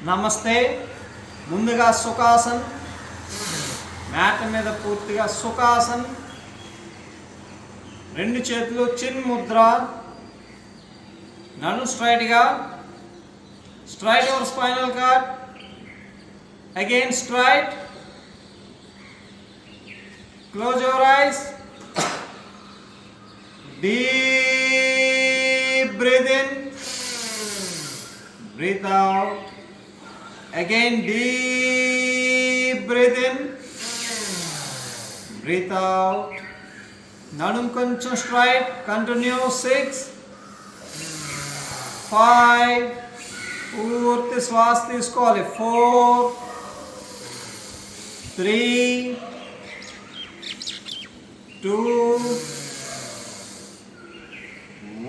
నమస్తే. ముందుగా సుఖాసన్, మ్యాట్ మీద పూర్తిగా సుఖాసన్, రెండు చేతులు చిన్ ముద్ర, నన్ను స్ట్రైట్గా, straight your spinal cord, again straight, close your ice, deep breathe in, breathe out, again deep breathe in, breathe out, nanum koncham straight, continue, 6 5 పూర్తి శ్వాస తీసుకోవాలి, 4 3 2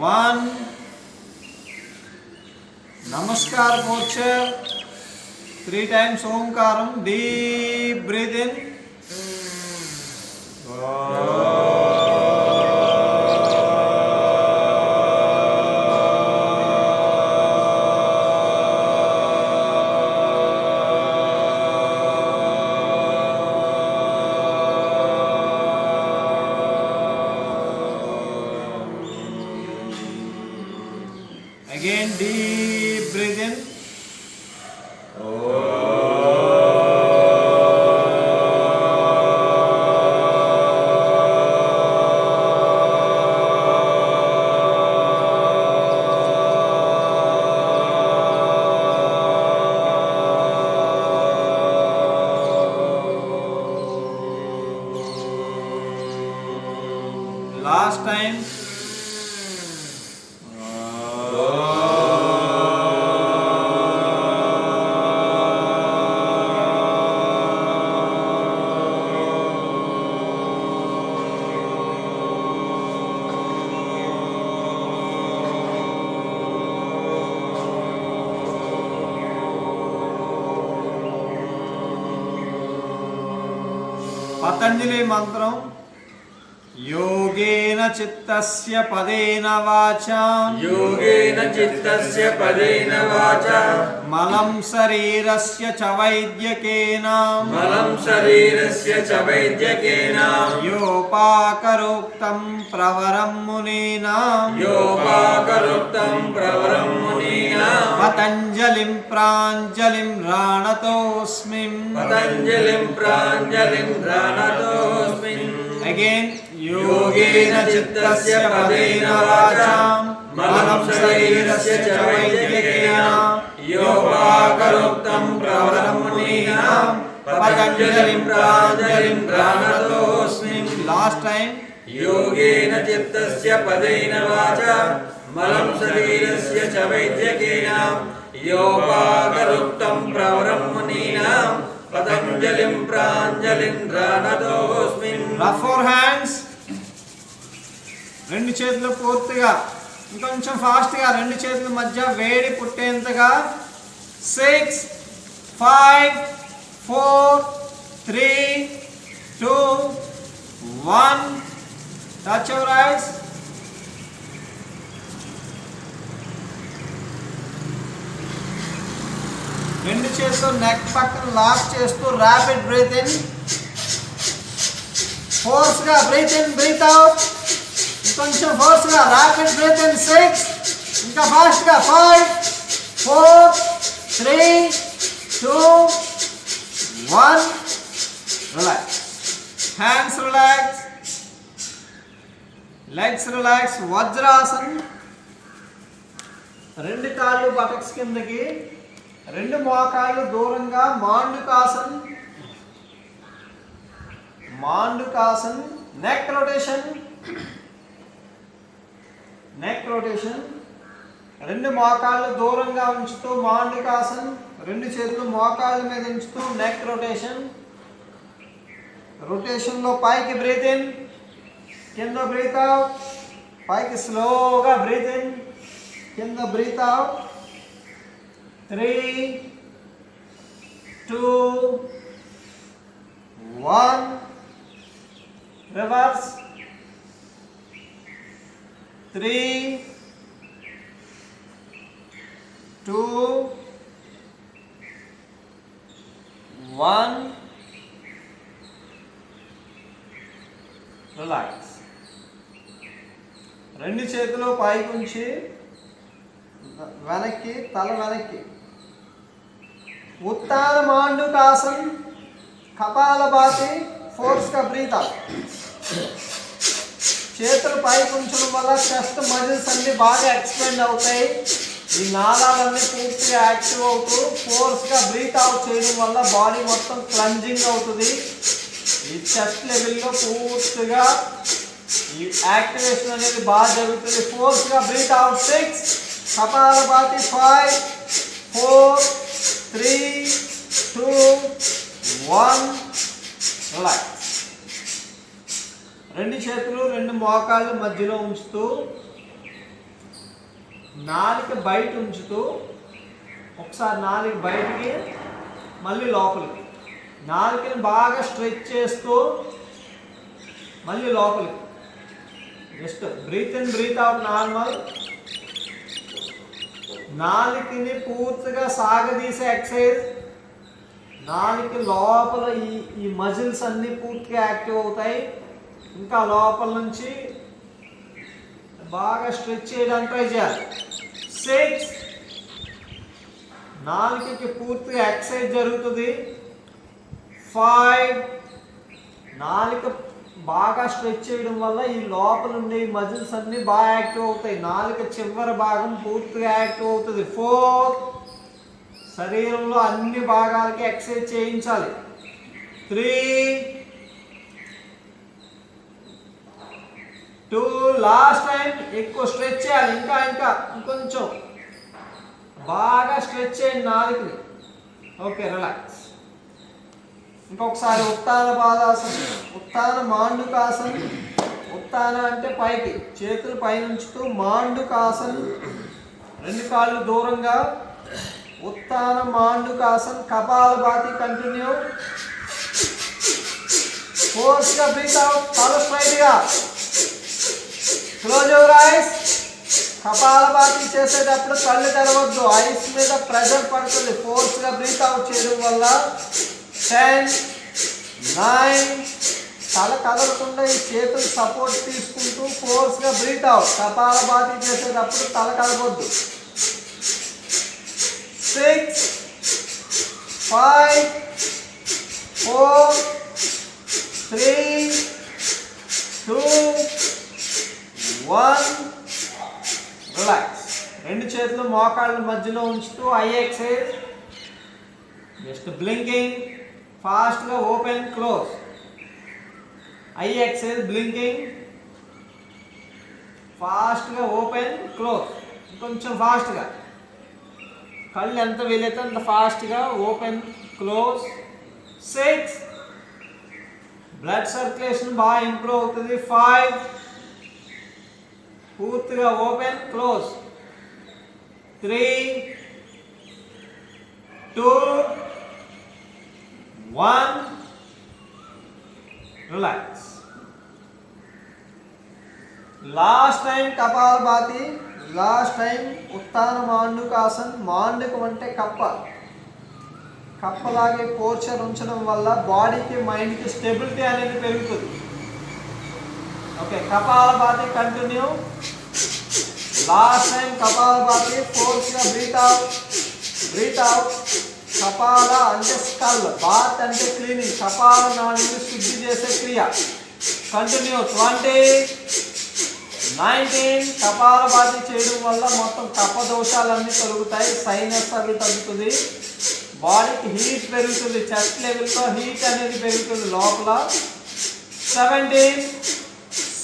1. Namaskar posture. 3 times Omkaram. Deep breathe in. Again deep breathe in. Last time. Patanjali మంత్రం, योगेन चित्तस्य पदेन वाचा, योगेन चित्तस्य पदेन वाचा, मलं शरीरस्य च वैद्यकेन, मलं शरीरस्य च वैद्यकेन, योपाकरोक्तं प्रवरं मुनीना, योपाकरोक्तं प्रवरं मुनीना, पतञ्जलिं प्राञ्जलिं राणतोऽस्मि, पतञ्जलिं प्राञ्जलिं राणतोऽस्मि. Again, योगेन चित्तस्य पदेन वाचा, मलं शरीरस्य च वैद्यकेन, योपाकरोक्तं प्रवरं मुनीना, पतञ्जलिं प्राञ्जलिं प्रणतोऽस्मि. Last time. योगेन चित्तस्य पदेन वाचा, मलं शरीरस्य च वैद्यकेन, योपाकरोक्तं प्रवरं मुनीना, पतञ्जलिं प्राञ्जलिं प्रणतोऽस्मि. Rub your hands. రెండు చేతులు పూర్తిగా, ఇంకొంచెం ఫాస్ట్గా, రెండు చేతుల మధ్య వేడి పుట్టేంతగా. 6 5 4 3 2 1. Touch your eyes. రెండు చేతులు నెక్ పక్కన లాక్ చేస్తూ ర్యాపిడ్ బ్రీత్ ఇన్, ఫోర్స్గా బ్రీత్ ఇన్, బ్రీత్ అవుట్. కొంచెం ఫోర్స్గా ర్యాపిడ్ బ్రీత్ ఇన్. 6, ఇంకా ఫాస్ట్గా. 5 4 3 2 1. Relax, hands relax, legs relax. Vajrasan, రెండు కాళ్ళు బటక్స్ కిందకి, రెండు మోకాళ్ళు దూరంగా. Mandukasan, Mandukasan. Neck rotation, neck rotation. రెండు మోకాళ్ళు దూరంగా ఉంచుతూ మాండుకాసన్, రెండు చేతులు మోకాళ్ళ మీద ఉంచుతూ నెక్ రొటేషన్. రొటేషన్లో పైకి బ్రీత్ ఇన్, కింద బ్రీత్ అవుట్. పైకి స్లోగా బ్రీత్ ఇన్, కింద బ్రీత్ అవుట్. 3 2 1. Reverse. 3 2 1 రిలాక్స్. రెండు చేతులు పైకి ఉంచి వెనక్కి, తల వెనక్కి. उत्तान मांडूकासन कपालभाति फोर्स का ब्रीथ అవుట్. చేతులు పైకి ఉంచడం వల్ల చెస్ట్ మజిల్స్ అన్ని బాగా ఎక్స్పెండ్ అవుతాయి. ఈ నాళాలన్నీ పూర్తిగా యాక్టివ్ అవుతూ ఫోర్స్గా బ్రీత్ అవుట్ చేయడం వల్ల బాడీ మొత్తం క్లంజింగ్ అవుతుంది. ఈ చెస్ట్ లెవెల్లో పూర్తిగా ఈ యాక్టివేషన్ అనేది బాగా జరుగుతుంది. ఫోర్స్గా బ్రీత్ అవుట్. 6 కపాలభాతి. 5 4 3 2 1 రిలాక్స్. రెండు చేతులు రెండు మోకాళ్ళు మధ్యలో ఉంచుతూ నాలుక బయట ఉంచుతూ ఒకసారి నాలుక బయటికి మళ్ళీ లోపలికి, నాలుకని బాగా స్ట్రెచ్ చేస్తూ మళ్ళీ లోపలికి. Just breath in breath out normal. నాలుకని పూర్తిగా సాగదీసే ఎక్సర్సైజ్. నాలుక లోపల ఈ మజిల్స్ అన్నీ పూర్తిగా యాక్టివ్ అవుతాయి. ఇంకా లోపల నుంచి బాగా స్ట్రెచ్ చేయడానికి ట్రై చేయాలి. 6 నాలుకకి పూర్తిగా ఎక్సర్సైజ్ జరుగుతుంది. 5 నాలుక బాగా స్ట్రెచ్ చేయడం వల్ల ఈ లోపల ఉండే ఈ మజిల్స్ అన్నీ బాగా యాక్టివ్ అవుతాయి. నాలుక చివరి భాగం పూర్తిగా యాక్టివ్ అవుతుంది. 4 శరీరంలో అన్ని భాగాలకి ఎక్సర్సైజ్ చేయించాలి. 3 2 లాస్ట్ టైం ఎక్కువ స్ట్రెచ్ చేయాలి. ఇంకా ఇంకొంచెం బాగా స్ట్రెచ్ చేయండి నాలుకని. Okay relax. ఇంకొకసారి ఉత్తాన పాదాసనం, ఉత్తాన మాండుకాసన్. ఉత్తాన అంటే పైకి, చేతులు పైన ఉంచుతూ మాండుకాసన్, రెండు కాళ్ళు దూరంగా. ఉత్తాన మాండుకాసన్ కపాలభాతి. కంటిన్యూ. ఫోర్స్గా బ్రీత్ అవుట్. తల స్ట్రైట్గా. Close your ice. కపాలభాతి చేసేటప్పుడు కళ్ళు తెరవద్దు. ఐస్ మీద ప్రెషర్ పడుతుంది. ఫోర్స్గా బ్రీత్ అవుట్ చేయడం వల్ల 10 9 తల కదలకుండా ఈ చేతులు సపోర్ట్ తీసుకుంటూ ఫోర్స్గా బ్రీత్ అవుట్. కపాలభాతి చేసేటప్పుడు తల కదలవద్దు. 6 5 4 3 2 1 రిలాక్స్. రెండు చేతులు మోకాళ్ళ మధ్యలో ఉంచుతూ ఐ ఎక్సైజ్. Just blinking. ఫాస్ట్గా open close. Eye exercise blinking. ఫాస్ట్గా ఓపెన్ క్లోజ్. కొంచెం ఫాస్ట్గా. కళ్ళు ఎంత వీలైతే అంత ఫాస్ట్గా ఓపెన్ క్లోజ్. 6 బ్లడ్ సర్క్యులేషన్ బాగా ఇంప్రూవ్ అవుతుంది. 5 పూర్తిగా open close. 3 2 1 relax. Last time Kapalbhati. Last time Uttana Mandukasan. మాండుకం అంటే కప్ప. కప్పలాగే పోర్చర్ ఉంచడం వల్ల బాడీకి మైండ్కి స్టెబిలిటీ అనేది పెరుగుతుంది. Okay Kapalbhati continue. Last time Kapalbhati. ఫోర్స్గా బ్రీత్ అవుట్. Breath out. కపాల అంటే స్కల్, బాత్ అంటే క్లీనింగ్, కపాల నాడుని శుద్ధి చేసే క్రియ. కంటిన్యూ. 20 19 కపాలభాతి చేయడం వల్ల మొత్తం కఫ దోషాలన్నీ తొలగుతాయి. సైనస్ అవి తగ్గుతుంది. బాడీకి హీట్ పెరుగుతుంది. చెస్ట్ లెవెల్లో హీట్ అనేది పెరుగుతుంది లోపల. 17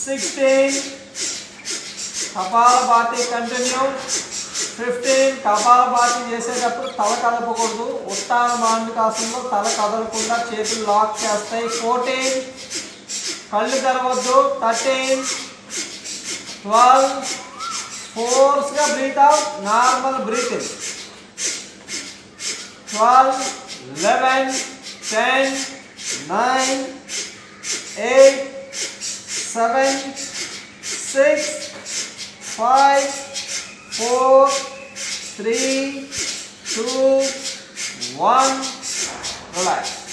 16 కపాలభాతి కంటిన్యూ. 15 కపాలభాతి చేసేటప్పుడు తల కదపకూడదు. ఉత్తాన మాండుకాసనంలో తల కదలకుండా చేతులు లాక్ చేస్తాయి. 14 కళ్ళు తెరవద్దు. 13 12 ఫోర్స్గా breath out. Normal breathing. 12 11 10 9 8 7 6 5 4 3 2 1 relax.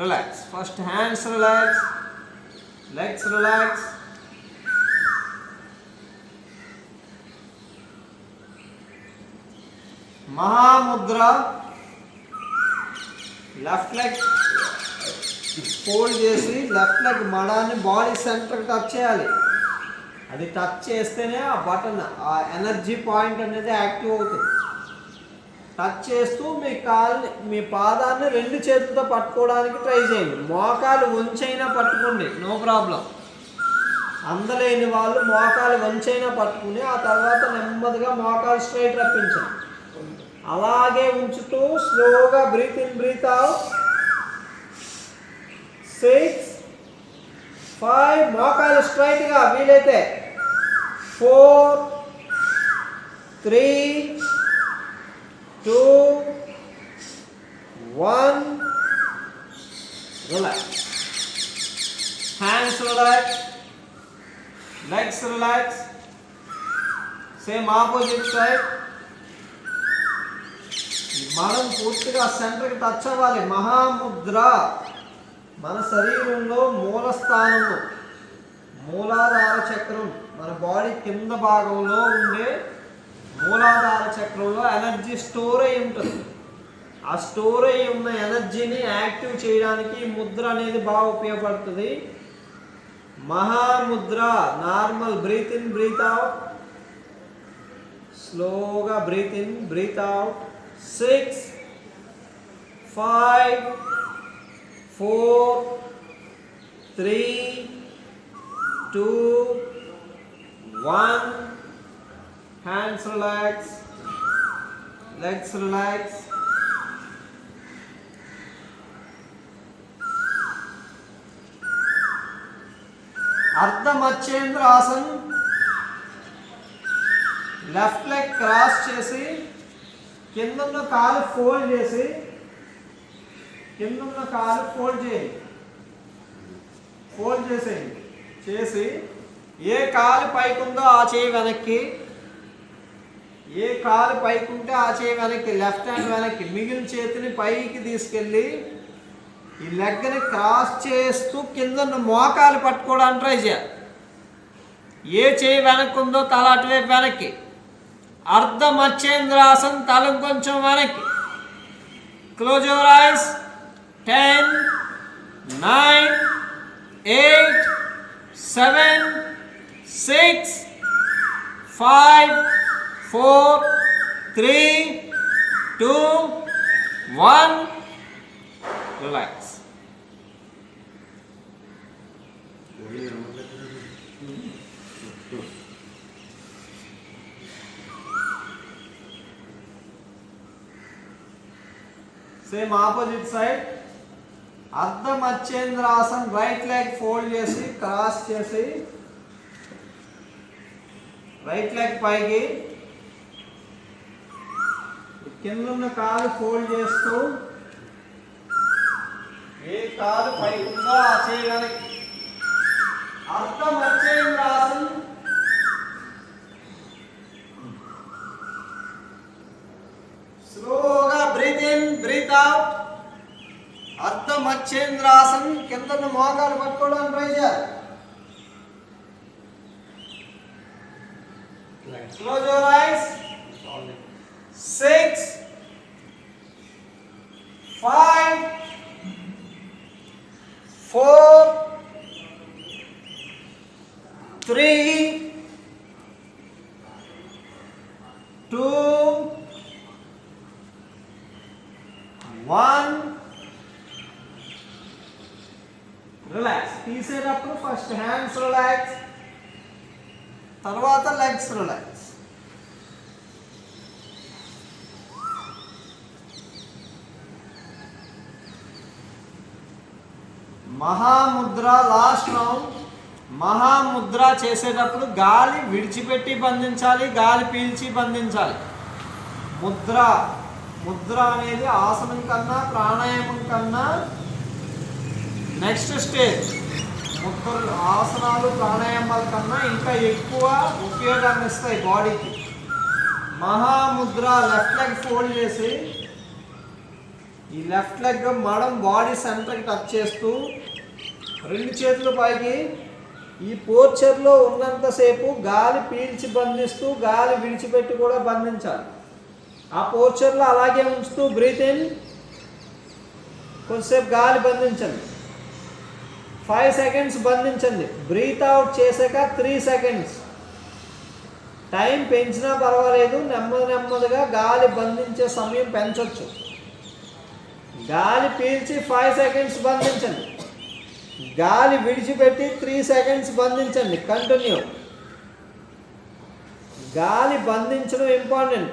Relax. First hands relax, legs relax. Mahamudra. Left leg fold చేసి లెఫ్ట్ లెగ్ మడాన్ని బాడీ సెంటర్కి టచ్ చేయాలి. అది టచ్ చేస్తేనే ఆ బటన్, ఆ ఎనర్జీ పాయింట్ అనేది యాక్టివ్ అవుతుంది. టచ్ చేస్తూ మీ పాదాన్ని రెండు చేతులతో పట్టుకోవడానికి ట్రై చేయండి. మోకాలు వంచైనా పట్టుకోండి, నో ప్రాబ్లం. అందలేని వాళ్ళు మోకాలు వంచైనా పట్టుకుని ఆ తర్వాత నెమ్మదిగా మోకాలు స్ట్రైట్ రప్పించండి. అలాగే ఉంచుతూ స్లోగా బ్రీత్ ఇన్ బ్రీత్ అవుట్. 6 5 మోకాలు స్ట్రైట్గా వీలైతే. 4 3 2 1. Relax. Hands relax, legs relax. Same opposite side. మనం పూర్తిగా సెంటర్కి టచ్ అవ్వాలి. మహాముద్ర మన శరీరంలో మూల స్థానంలో, మూలాధార చక్రం, మన బాడీ కింద భాగంలో ఉండే మూలాధార చక్రంలో ఎనర్జీ స్టోర్ అయి ఉంటుంది. ఆ స్టోర్ అయి ఉన్న ఎనర్జీని యాక్టివ్ చేయడానికి ఈ ముద్ర అనేది బాగా ఉపయోగపడుతుంది. Mahamudra. Normal breath in breath out, స్లోగా breath in breath out. 6 5 4 3 2 1. Hands relax, legs relax. Ardhamatsyendrasan. Left leg cross చేసి కిందన్న కాలు ఫోల్డ్ చేసి, కిందన్న కాలు ఫోల్డ్ చేయండి. ఫోల్డ్ చేసేయండి. చేసి ఏ కాలు పైకి ఉందో ఆ చేయి వెనక్కి, ఏ కాలు పైకి ఉంటే ఆ చేయి వెనక్కి, లెఫ్ట్ హ్యాండ్ వెనక్కి. మిగిలిన చేతిని పైకి తీసుకెళ్ళి ఈ లెగ్ని క్రాస్ చేస్తూ కింద మోకాలు పట్టుకోవడానికి ట్రై చేయాలి. ఏ చేయి వెనక్కి ఉందో తల అటువైపు వెనక్కి. అర్ధమచ్చేంద్రాసన్. తల కొంచెం వెనక్కి. Close your ice. 10 9 8 7 6 5 4 3 2 1. Relax. Same opposite side. Ardhamatsyendrasan. Right leg fold చేసి క్రాస్ చేసి రైట్ లెగ్ పైకి, కింద ఉన్న కాలు ఫోల్డ్ చేస్తూ ఏ కాలు పైకి ఉందో ఆ చేయడానికి. అర్ధమచ్చేంద్రాసన్. స్లోగా breath in breath out. Ardhamatsyendrasan. కింద మోకాలు పట్టుకోవడానికి ట్రై చేయాలి. Close your eyes. 6 5 4 3 2 1. రిలాక్స్. తీసేటప్పుడు ఫస్ట్ హ్యాండ్స్ రిలాక్స్, తర్వాత legs relax. Mahamudra. Last round. Mahamudra చేసేటప్పుడు గాలి విడిచిపెట్టి బంధించాలి, గాలి పీల్చి బంధించాలి. ముద్ర. ముద్ర అనేది ఆసనం కన్నా ప్రాణాయామం కన్నా నెక్స్ట్ స్టేజ్. ముద్రలు ఆసనాలు ప్రాణాయామాల కన్నా ఇంకా ఎక్కువ ఉపయోగాన్ని ఇస్తాయి బాడీకి. మహాముద్ర. లెఫ్ట్ లెగ్ ఫోల్డ్ చేసి ఈ లెఫ్ట్ లెగ్ మడం బాడీ సెంటర్కి టచ్ చేస్తూ 2 చేతులు పైకి. ఈ పోర్చర్లో ఉన్నంతసేపు గాలి పీల్చి బంధిస్తూ గాలి విడిచిపెట్టి కూడా బంధించాలి. ఆ పోర్చర్లో అలాగే ఉంచుతూ బ్రీత్ ఇన్, కొద్దిసేపు గాలి బంధించండి, 5 సెకండ్స్ బంధించండి. బ్రీత్ అవుట్ చేశాక 3 సెకండ్స్. టైం పెంచినా పర్వాలేదు, నెమ్మదిగా గాలి బంధించే సమయం పెంచవచ్చు. గాలి పీల్చి 5 సెకండ్స్ బంధించండి, గాలి విడిచిపెట్టి 3 సెకండ్స్ బంధించండి. కంటిన్యూ. గాలి బంధించడం ఇంపార్టెంట్.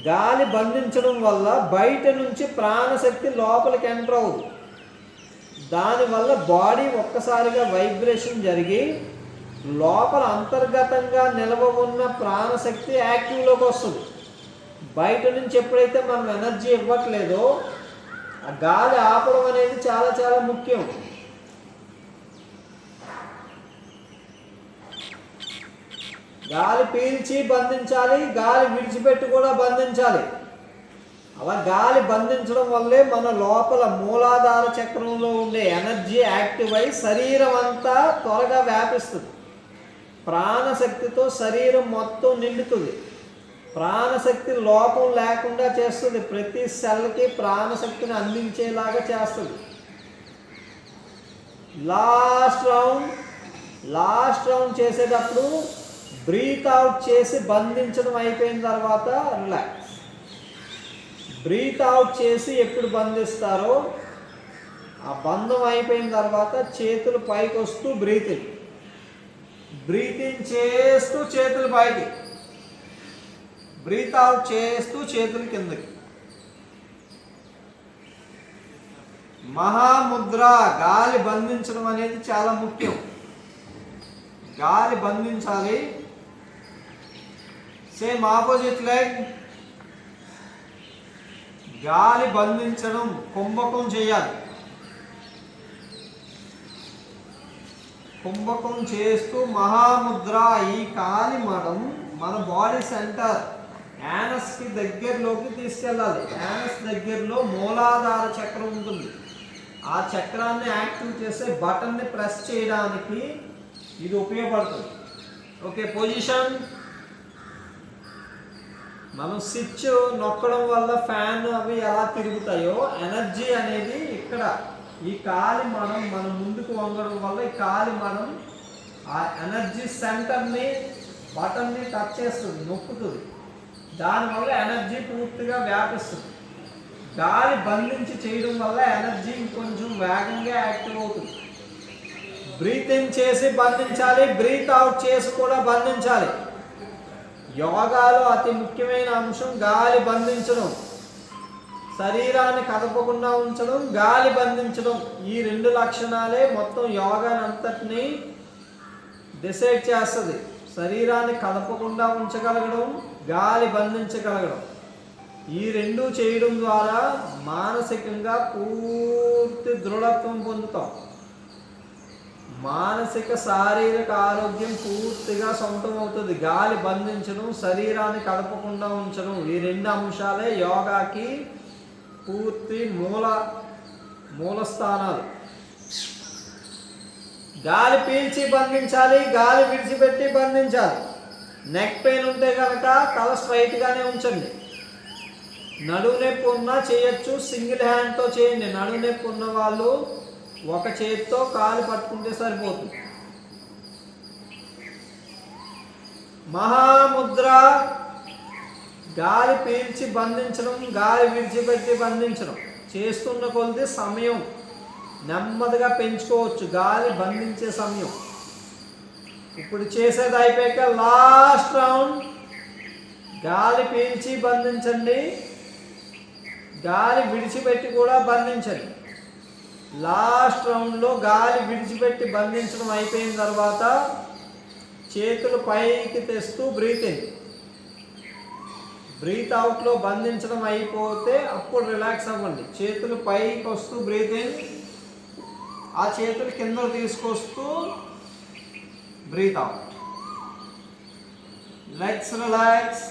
గాలి బంధించడం వల్ల బయట నుంచి ప్రాణశక్తి లోపలికి ఎంటర్ అవ్వదు. దానివల్ల బాడీ ఒక్కసారిగా వైబ్రేషన్ జరిగి లోపల అంతర్గతంగా నిల్వ ఉన్న ప్రాణశక్తి యాక్టివ్లోకి వస్తుంది. బయట నుంచి ఎప్పుడైతే మనం ఎనర్జీ ఇవ్వట్లేదో ఆ గాలి ఆపడం అనేది చాలా చాలా ముఖ్యం. గాలి పీల్చి బంధించాలి, గాలి విడిచిపెట్టి కూడా బంధించాలి. అలా గాలి బంధించడం వల్లే మన లోపల మూలాధార చక్రంలో ఉండే ఎనర్జీ యాక్టివ్ అయి శరీరం అంతా త్వరగా వ్యాపిస్తుంది. ప్రాణశక్తితో శరీరం మొత్తం నిండుతుంది. ప్రాణశక్తి లోపం లేకుండా చేస్తుంది. ప్రతి సెల్కి ప్రాణశక్తిని అందించేలాగా చేస్తుంది. లాస్ట్ రౌండ్ చేసేటప్పుడు బ్రీత్ అవుట్ చేసి బంధించడం అయిపోయిన తర్వాత రిలాక్స్. బ్రీత్ అవుట్ చేసి ఎప్పుడు బంధిస్తారో ఆ బంధం అయిపోయిన తర్వాత చేతులు పైకి వస్తూ బ్రీత్ ఇన్ చేస్తూ చేతులు పైకి, బ్రీత్ అవుట్ చేస్తూ చేతులు కిందకి. మహాముద్ర. గాలి బంధించడం అనేది చాలా ముఖ్యం. గాలి బంధించాలి. Same opposite leg. గాలి బంధించడం, కుంభకం చేయాలి. కుంభకం చేస్తూ మహాముద్ర. ఈ కాలి మడం మన బాడీ సెంటర్ యానస్కి దగ్గరలోకి తీసుకెళ్ళాలి. యానస్ దగ్గరలో మూలాధార చక్రం ఉంటుంది. ఆ చక్రాన్ని యాక్టివ్ చేసే బటన్ని ప్రెస్ చేయడానికి ఇది ఉపయోగపడుతుంది. Okay, position. మనం స్విచ్ నొక్కడం వల్ల ఫ్యాన్ అవి ఎలా తిరుగుతాయో ఎనర్జీ అనేది ఇక్కడ ఈ కాలి మడం మనం ముందుకు వంగడం వల్ల ఈ కాలి మడం ఆ ఎనర్జీ సెంటర్ని బటన్ని టచ్ చేస్తుంది, నొక్కుతుంది. దానివల్ల ఎనర్జీ పూర్తిగా వ్యాపిస్తుంది. గాలి బంధించి చేయడం వల్ల ఎనర్జీ ఇంకొంచెం వేగంగా యాక్టివ్ అవుతుంది. బ్రీత్ ఇన్ చేసి బంధించాలి, బ్రీత్ అవుట్ చేసి కూడా బంధించాలి. యోగాలో అతి ముఖ్యమైన అంశం గాలి బంధించడం, శరీరాన్ని కదపకుండా ఉంచడం, గాలి బంధించడం. ఈ 2 లక్షణాలే మొత్తం యోగాని అంతటినీ డిసైడ్ చేస్తుంది. శరీరాన్ని కదపకుండా ఉంచగలగడం, గాలి బంధించగలగడం. ఈ 2 చేయడం ద్వారా మానసికంగా పూర్తి దృఢత్వం పొందుతాం. మానసిక శారీరక ఆరోగ్యం పూర్తిగా సొంతం అవుతుంది. గాలి బంధించడం, శరీరాన్ని కదపకుండా ఉంచడం, ఈ 2 అంశాలే యోగాకి పూర్తి మూల స్థానాలు. గాలి పీల్చి బంధించాలి, గాలి విడిచిపెట్టి బంధించాలి. నెక్ పెయిన్ ఉంటే కనుక తల స్ట్రైట్గానే ఉంచండి. నడుము నొప్పి ఉన్నా చేయొచ్చు, సింగిల్ హ్యాండ్తో చేయండి. నడుము నొప్పి ఉన్న వాళ్ళు ఒక చేతితో కాలు పట్టుకుంటే సరిపోతుంది. మహాముద్ర. గాలి పీల్చి బంధించడం, గాలి విడిచిపెట్టి బంధించడం. చేస్తున్న కొద్ది సమయం నెమ్మదిగా పెంచుకోవచ్చు, గాలి బంధించే సమయం. ఇప్పుడు చేసేది అయిపోయాక లాస్ట్ రౌండ్. గాలి పీల్చి బంధించండి, గాలి విడిచిపెట్టి కూడా బంధించండి. లాస్ట్ రౌండ్లో గాలి విడిచిపెట్టి బంధించడం అయిపోయిన తర్వాత చేతులు పైకి తెస్తూ బ్రీత్ ఇన్, బ్రీత్ అవుట్లో బంధించడం అయిపోతే అప్పుడు రిలాక్స్ అవ్వండి. చేతులు పైకి వస్తూ బ్రీత్ ఇన్, ఆ చేతులు కింద తీసుకొస్తూ బ్రీత్ అవుట్. లెగ్స్ రిలాక్స్,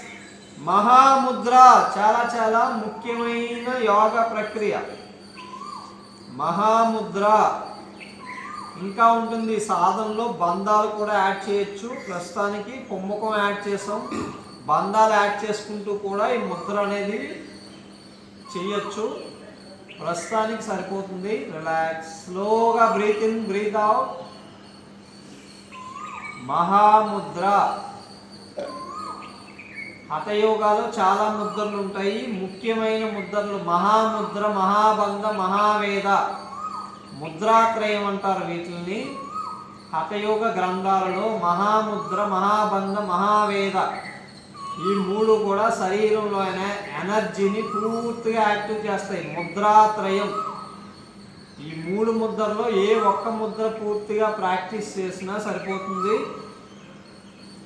మహాముద్ర చాలా చాలా ముఖ్యమైన యోగ ప్రక్రియ. మహాముద్ర ఇంకా ఉంటుంది. సాధనలో బంధాలు కూడా యాడ్ చేయొచ్చు. ప్రస్తుతానికి కుంభకం యాడ్ చేసాం, బంధాలు యాడ్ చేసుకుంటూ కూడా ఈ ముద్ర అనేది చేయొచ్చు. ప్రస్తుతానికి సరిపోతుంది. రిలాక్స్, స్లోగా బ్రీత్ ఇన్, బ్రీత్ అవుట్. మహాముద్ర. హఠయోగాలో చాలా ముద్రలు ఉంటాయి. ముఖ్యమైన ముద్రలు మహాముద్ర, మహాబంధ, మహావేద, ముద్రాత్రయం అంటారు వీటిని. హఠయోగ గ్రంథాలలో మహాముద్ర, మహాబంధ, మహావేద ఈ మూడు కూడా శరీరంలో ఎనర్జీని పూర్తిగా యాక్టివ్ చేస్తాయి. ముద్రాత్రయం. ఈ మూడు ముద్రలో ఏ ఒక్క ముద్ర పూర్తిగా ప్రాక్టీస్ చేసినా సరిపోతుంది.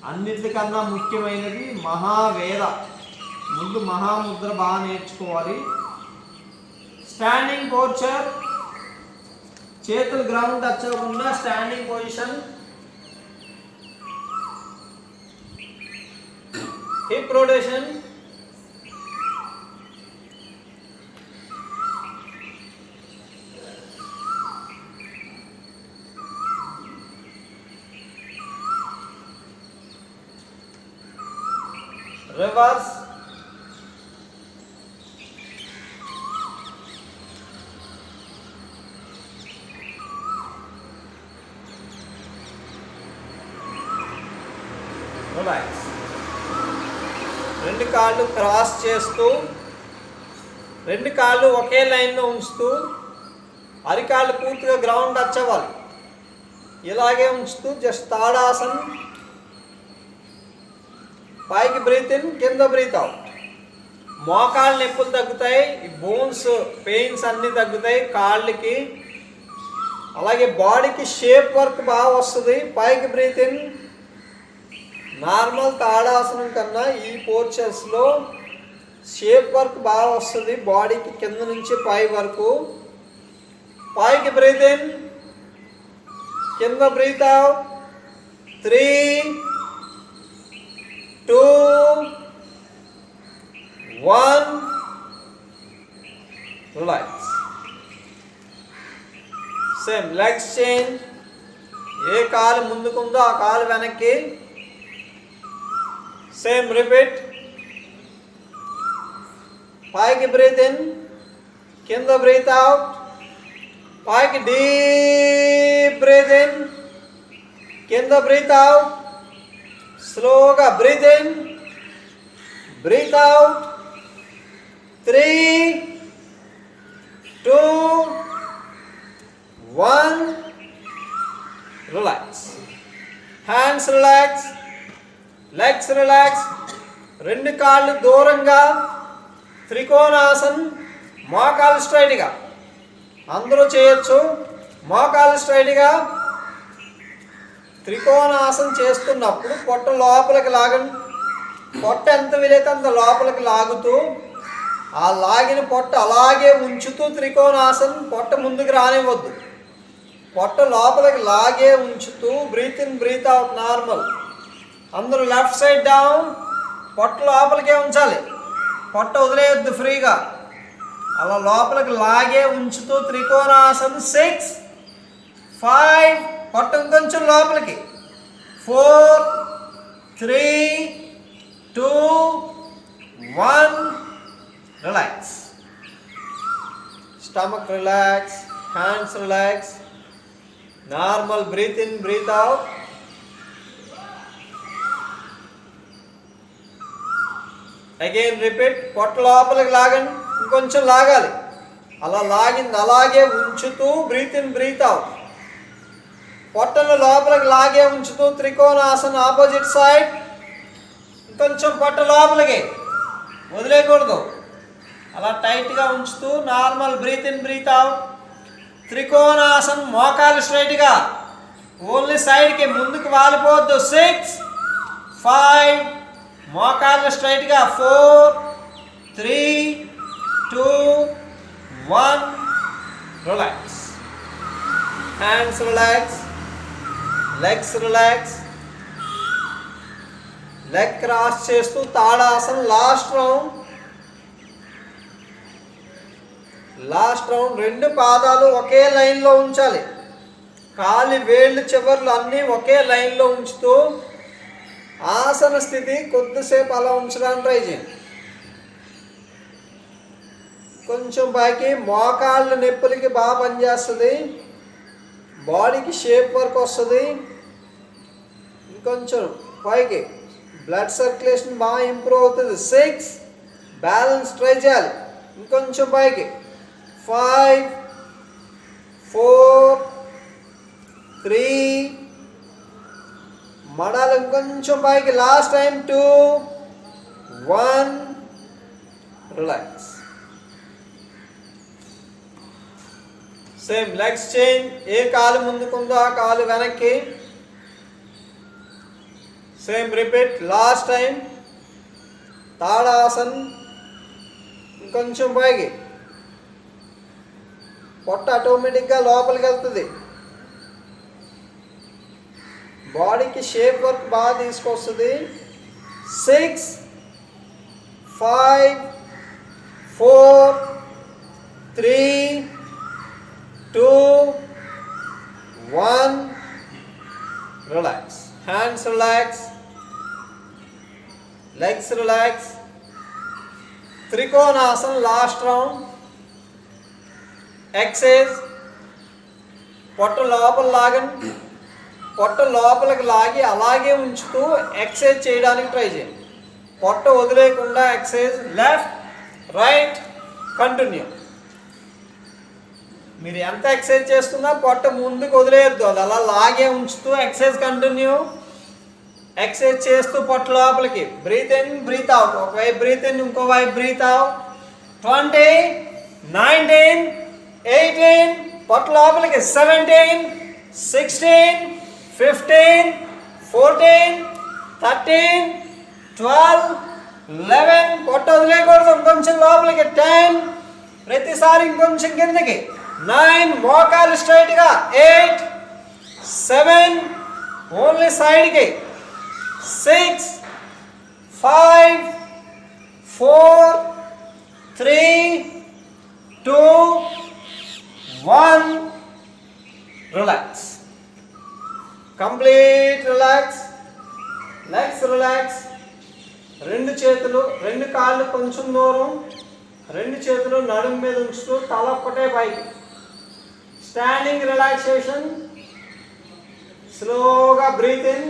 అన్నిటికన్నా ముఖ్యమైనది మహావేద. ముందు మహాముద్ర బాగా నేర్చుకోవాలి. స్టాండింగ్ పోస్చర్, చేతులు గ్రౌండ్ టచ్ అవ్వకుండా standing position. Hip rotation. Reverse. Relax. రెండు కాళ్ళు క్రాస్ చేస్తూ, రెండు కాళ్ళు ఒకే లైన్లో ఉంచుతూ, అరికాళ్ళు పూర్తిగా గ్రౌండ్ టచ్ అవ్వాలి. ఇలాగే ఉంచుతూ జస్ట్ తాడాసన్. పైకి బ్రీత్ ఇన్, కింద బ్రీత్ అవుట్. మోకాళ్ళ నొప్పులు తగ్గుతాయి, ఈ బోన్స్ పెయిన్స్ అన్నీ తగ్గుతాయి కాళ్ళకి. అలాగే బాడీకి షేప్ వర్క్ బాగా వస్తుంది. పైకి బ్రీత్ ఇన్. నార్మల్ తాడాసనం కన్నా ఈ పోర్చర్స్లో షేప్ వర్క్ బాగా వస్తుంది బాడీకి, కింద నుంచి పై వరకు. పైకి బ్రీత్ ఇన్, కింద breath out. 3, 2, 1. Relax. Same legs change. ఏ కాలు ముందుకుందో ఆ కాలు వెనక్కి. Same repeat. పైకి బ్రీత్ ఇన్, కింద బ్రీత్ అవుట్. పైకి డీప్ బ్రీత్ ఇన్, కింద బ్రీత్ అవుట్. స్లోగా breath in, breath out. 3, 2, 1. Relax. Hands relax, legs relax. రెండు కాళ్ళు దూరంగా త్రికోణాసన్. మోకాలు స్ట్రైట్గా. అందరూ చేయొచ్చు. మోకాలు స్ట్రైట్గా త్రికోణాసనం చేస్తున్నప్పుడు పొట్ట లోపలికి లాగండి. పొట్ట ఎంత వీలైతే అంత లోపలికి లాగుతూ, ఆ లాగిన పొట్ట అలాగే ఉంచుతూ త్రికోణాసనం. పొట్ట ముందుకు రానివ్వద్దు. పొట్ట లోపలికి లాగే ఉంచుతూ breath in, breath out normal. అందరూ లెఫ్ట్ సైడ్ డౌన్. పొట్ట లోపలికే ఉంచాలి, పొట్ట వదిలేయద్దు ఫ్రీగా. అలా లోపలికి లాగే ఉంచుతూ త్రికోణాసనం. 6, 5. పొట్ట ఇంకొంచెం లోపలికి. 4, 3, 2, 1. Relax. Stomach relax, hands relax. Normal breath in, breath out. Again repeat. పొట్ట లోపలికి లాగండి, ఇంకొంచెం లాగాలి. అలా లాగింది అలాగే ఉంచుతూ బ్రీత్ ఇన్, బ్రీత్ అవుట్. పొట్టను లోపలికి లాగే ఉంచుతూ త్రికోణాసనం ఆపోజిట్ సైడ్. ఇంకొంచెం పొట్ట లోపలికి వదిలేయకూడదు. అలా టైట్గా ఉంచుతూ normal breath in, breath out. త్రికోణాసనం. మోకాలు స్ట్రైట్గా, ఓన్లీ సైడ్కి, ముందుకు వాలిపోవద్దు. 6, 5. మోకాళ్ళు స్ట్రైట్గా. 4, 3, 2, 1. Relax. Hands relax, legs relax. Leg cross చేస్తూ తాడాసన్. లాస్ట్ రౌండ్ 2 పాదాలు ఒకే లైన్లో ఉంచాలి. కాలి వేళ్ళు చివర్లు అన్నీ ఒకే లైన్లో ఉంచుతూ ఆసన స్థితి కొద్దిసేపు అలా ఉంచడానికి ట్రై చేయండి. కొంచెం పైకి మోకాళ్ళ నొప్పులకి బాగా పనిచేస్తుంది, బాడీకి షేప్ వర్క్ వస్తుంది. ఇంకొంచెం పైకి బ్లడ్ సర్క్యులేషన్ బాగా ఇంప్రూవ్ అవుతుంది. 6 బ్యాలెన్స్ ట్రై చేయాలి. ఇంకొంచెం పైకి 5 4 3 మడాలు. ఇంకొంచెం పైకి. Last time 2 1 relax. Same legs change. ఏ కాలు ముందుకుందో ఆ కాలు వెనక్కి. Same repeat. Last time Tadasan. ఇంకొంచెం పైకి. పొట్ట ఆటోమేటిక్గా లోపలికి వెళ్తుంది. బాడీకి షేప్ వర్క్ బాగా తీసుకొస్తుంది. 6 5 4 3 2 1 relax. Hands relax, legs relax. Trikonasan last round. Exercise. పొట్ట లోపల లాగండి. పొట్ట లోపలికి లాగి అలాగే ఉంచుతూ ఎక్సైజ్ చేయడానికి ట్రై చేయండి. పొట్ట వదిలేకుండా ఎక్సైజ్. Left right continue. మీరు ఎంత ఎక్సైజ్ చేస్తున్నా పొట్ట ముందుకు వదిలేయద్దు, అది అలా లాగే ఉంచుతూ ఎక్సైజ్ కంటిన్యూ. ఎక్సైజ్ చేస్తూ పొట్ట లోపలికి. Breathe in breath out. ఒకవైపు బ్రీత్ ఇన్, ఇంకో వైపు బ్రీత్ అవుట్. 20 19 18 పొట్ట లోపలికి. 17 16 15 14 13 12 11 పొట్ట వదిలేయకూడదు, ఇంకొంచెం లోపలికి. 10 ప్రతిసారి ఇంకొంచెం కిందకి. 9 మోకాలు స్ట్రైట్గా. 8 7 ఓన్లీ సైడ్కి. 6 5 4 3 2 1 relax. Complete relax. Legs relax. 2 చేతులు 2 కాళ్ళు కొంచెం దూరం. 2 చేతులు నడుము మీద ఉంచుతూ తల ఒక్కటే పైకి. Standing relaxation. స్లోగా breath in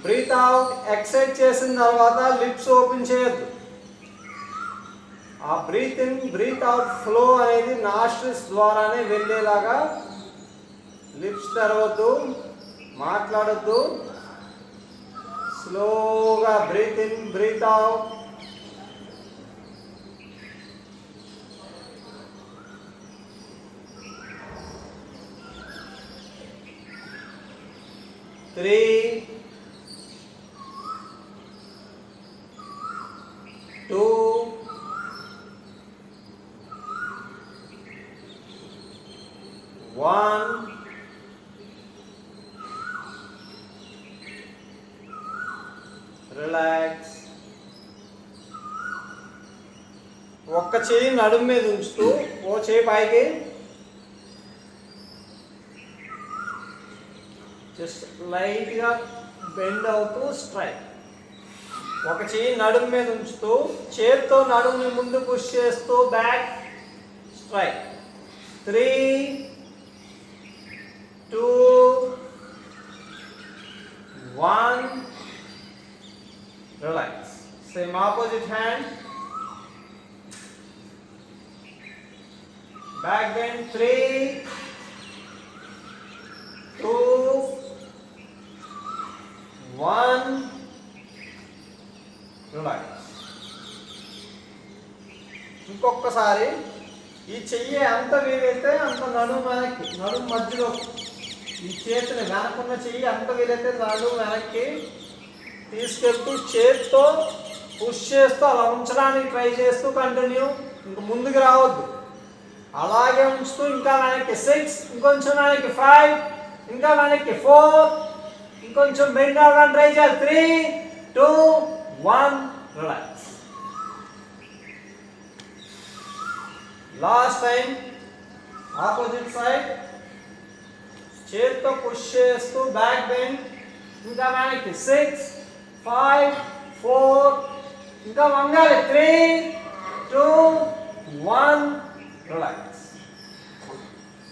breath out. Exercise చేసిన తర్వాత లిప్స్ ఓపెన్ చేయొద్దు. ఆ breathe in breath out flow అనేది నాస్ట్రిల్స్ ద్వారానే వెళ్ళేలాగా. లిప్స్ తెరవద్దు, మాట్లాడొద్దు. స్లోగా breath in breath out. 3 2 1 relax. ఒక్క చేయి నడుము మీద ఉంచుతూ ఓ చేయి పైకి. జస్ట్ లైట్గా బెండ్ అవుతూ స్ట్రైక్. ఒక చేయి నడుము మీద ఉంచుతూ చేతితో నడుముని ముందు పుష్ చేస్తూ back strike. 3 2 1 relax. Same opposite hand. Back bend. 3 2 1 relax. ఇంకొకసారి ఈ చెయ్యి ఎంత వీలైతే అంత నడుము వెనక్కి, నడుము మధ్యలో. ఈ చేతిని వెనకున్న చెయ్యి ఎంత వీలైతే నడుము వెనక్కి తీసుకెళ్తూ చేతితో పుష్ చేస్తూ అలా ఉంచడానికి ట్రై చేస్తూ కంటిన్యూ. ఇంక ముందుకు రావద్దు, అలాగే ఉంచుతూ ఇంకా వెనక్కి. 6 ఇంకొంచెం వెనక్కి. 5 ఇంకా వెనక్కి. 4 ఇంకొంచెం బెండ్ అవ్వడానికి ట్రై చేయాలి. 3 2 1 relax. Last time opposite side చేత్తో పుష్ చేస్తూ బ్యాక్ బెండ్. ఇంకా వెనక్కి 6 5 4 ఇంకా వంగాలి. 3 2 1 రిలాక్స్.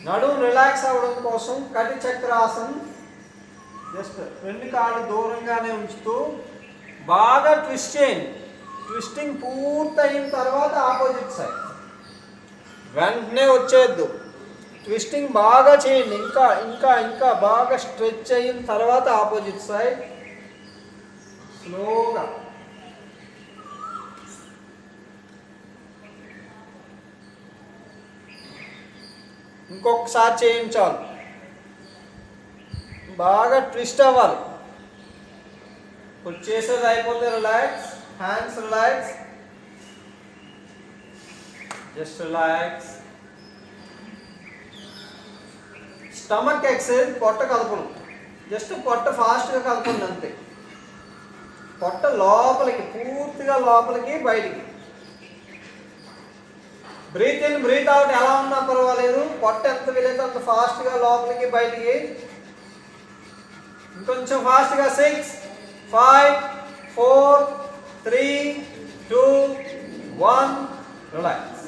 నడుము రిలాక్స్ అవ్వడం కోసం కటి చక్రాసన్ జస్ట్ రెండు కాళ్ళు దూరంగానే ఉంచుతూ బాగా ట్విస్ట్ చేయండి. ట్విస్టింగ్ పూర్తయిన తర్వాత ఆపోజిట్ సైడ్ వెంటనే వచ్చేద్దు. ట్విస్టింగ్ బాగా చేయండి. ఇంకా ఇంకా ఇంకా బాగా స్ట్రెచ్ అయిన తర్వాత ఆపోజిట్ సైడ్ స్లోగా. ఇంకొకసారి చేయించాలి. బాగా ట్విస్ట్ అవ్వాలి. ఇప్పుడు చేసేది అయిపోతే relax. Hands relax. Just relax. Stomach exercise పొట్ట కలపడం. జస్ట్ పొట్ట ఫాస్ట్గా కలపండి అంతే. పొట్ట లోపలికి పూర్తిగా లోపలికి బయటికి. బ్రీత్ ఇన్ బ్రీత్ అవుట్ ఎలా ఉన్నా పర్వాలేదు. పొట్ట ఎంత వీలైతే అంత ఫాస్ట్గా లోపలికి బయటికి. ఇంకొంచెం ఫాస్ట్గా. 6 5 4 3 2 1 relax.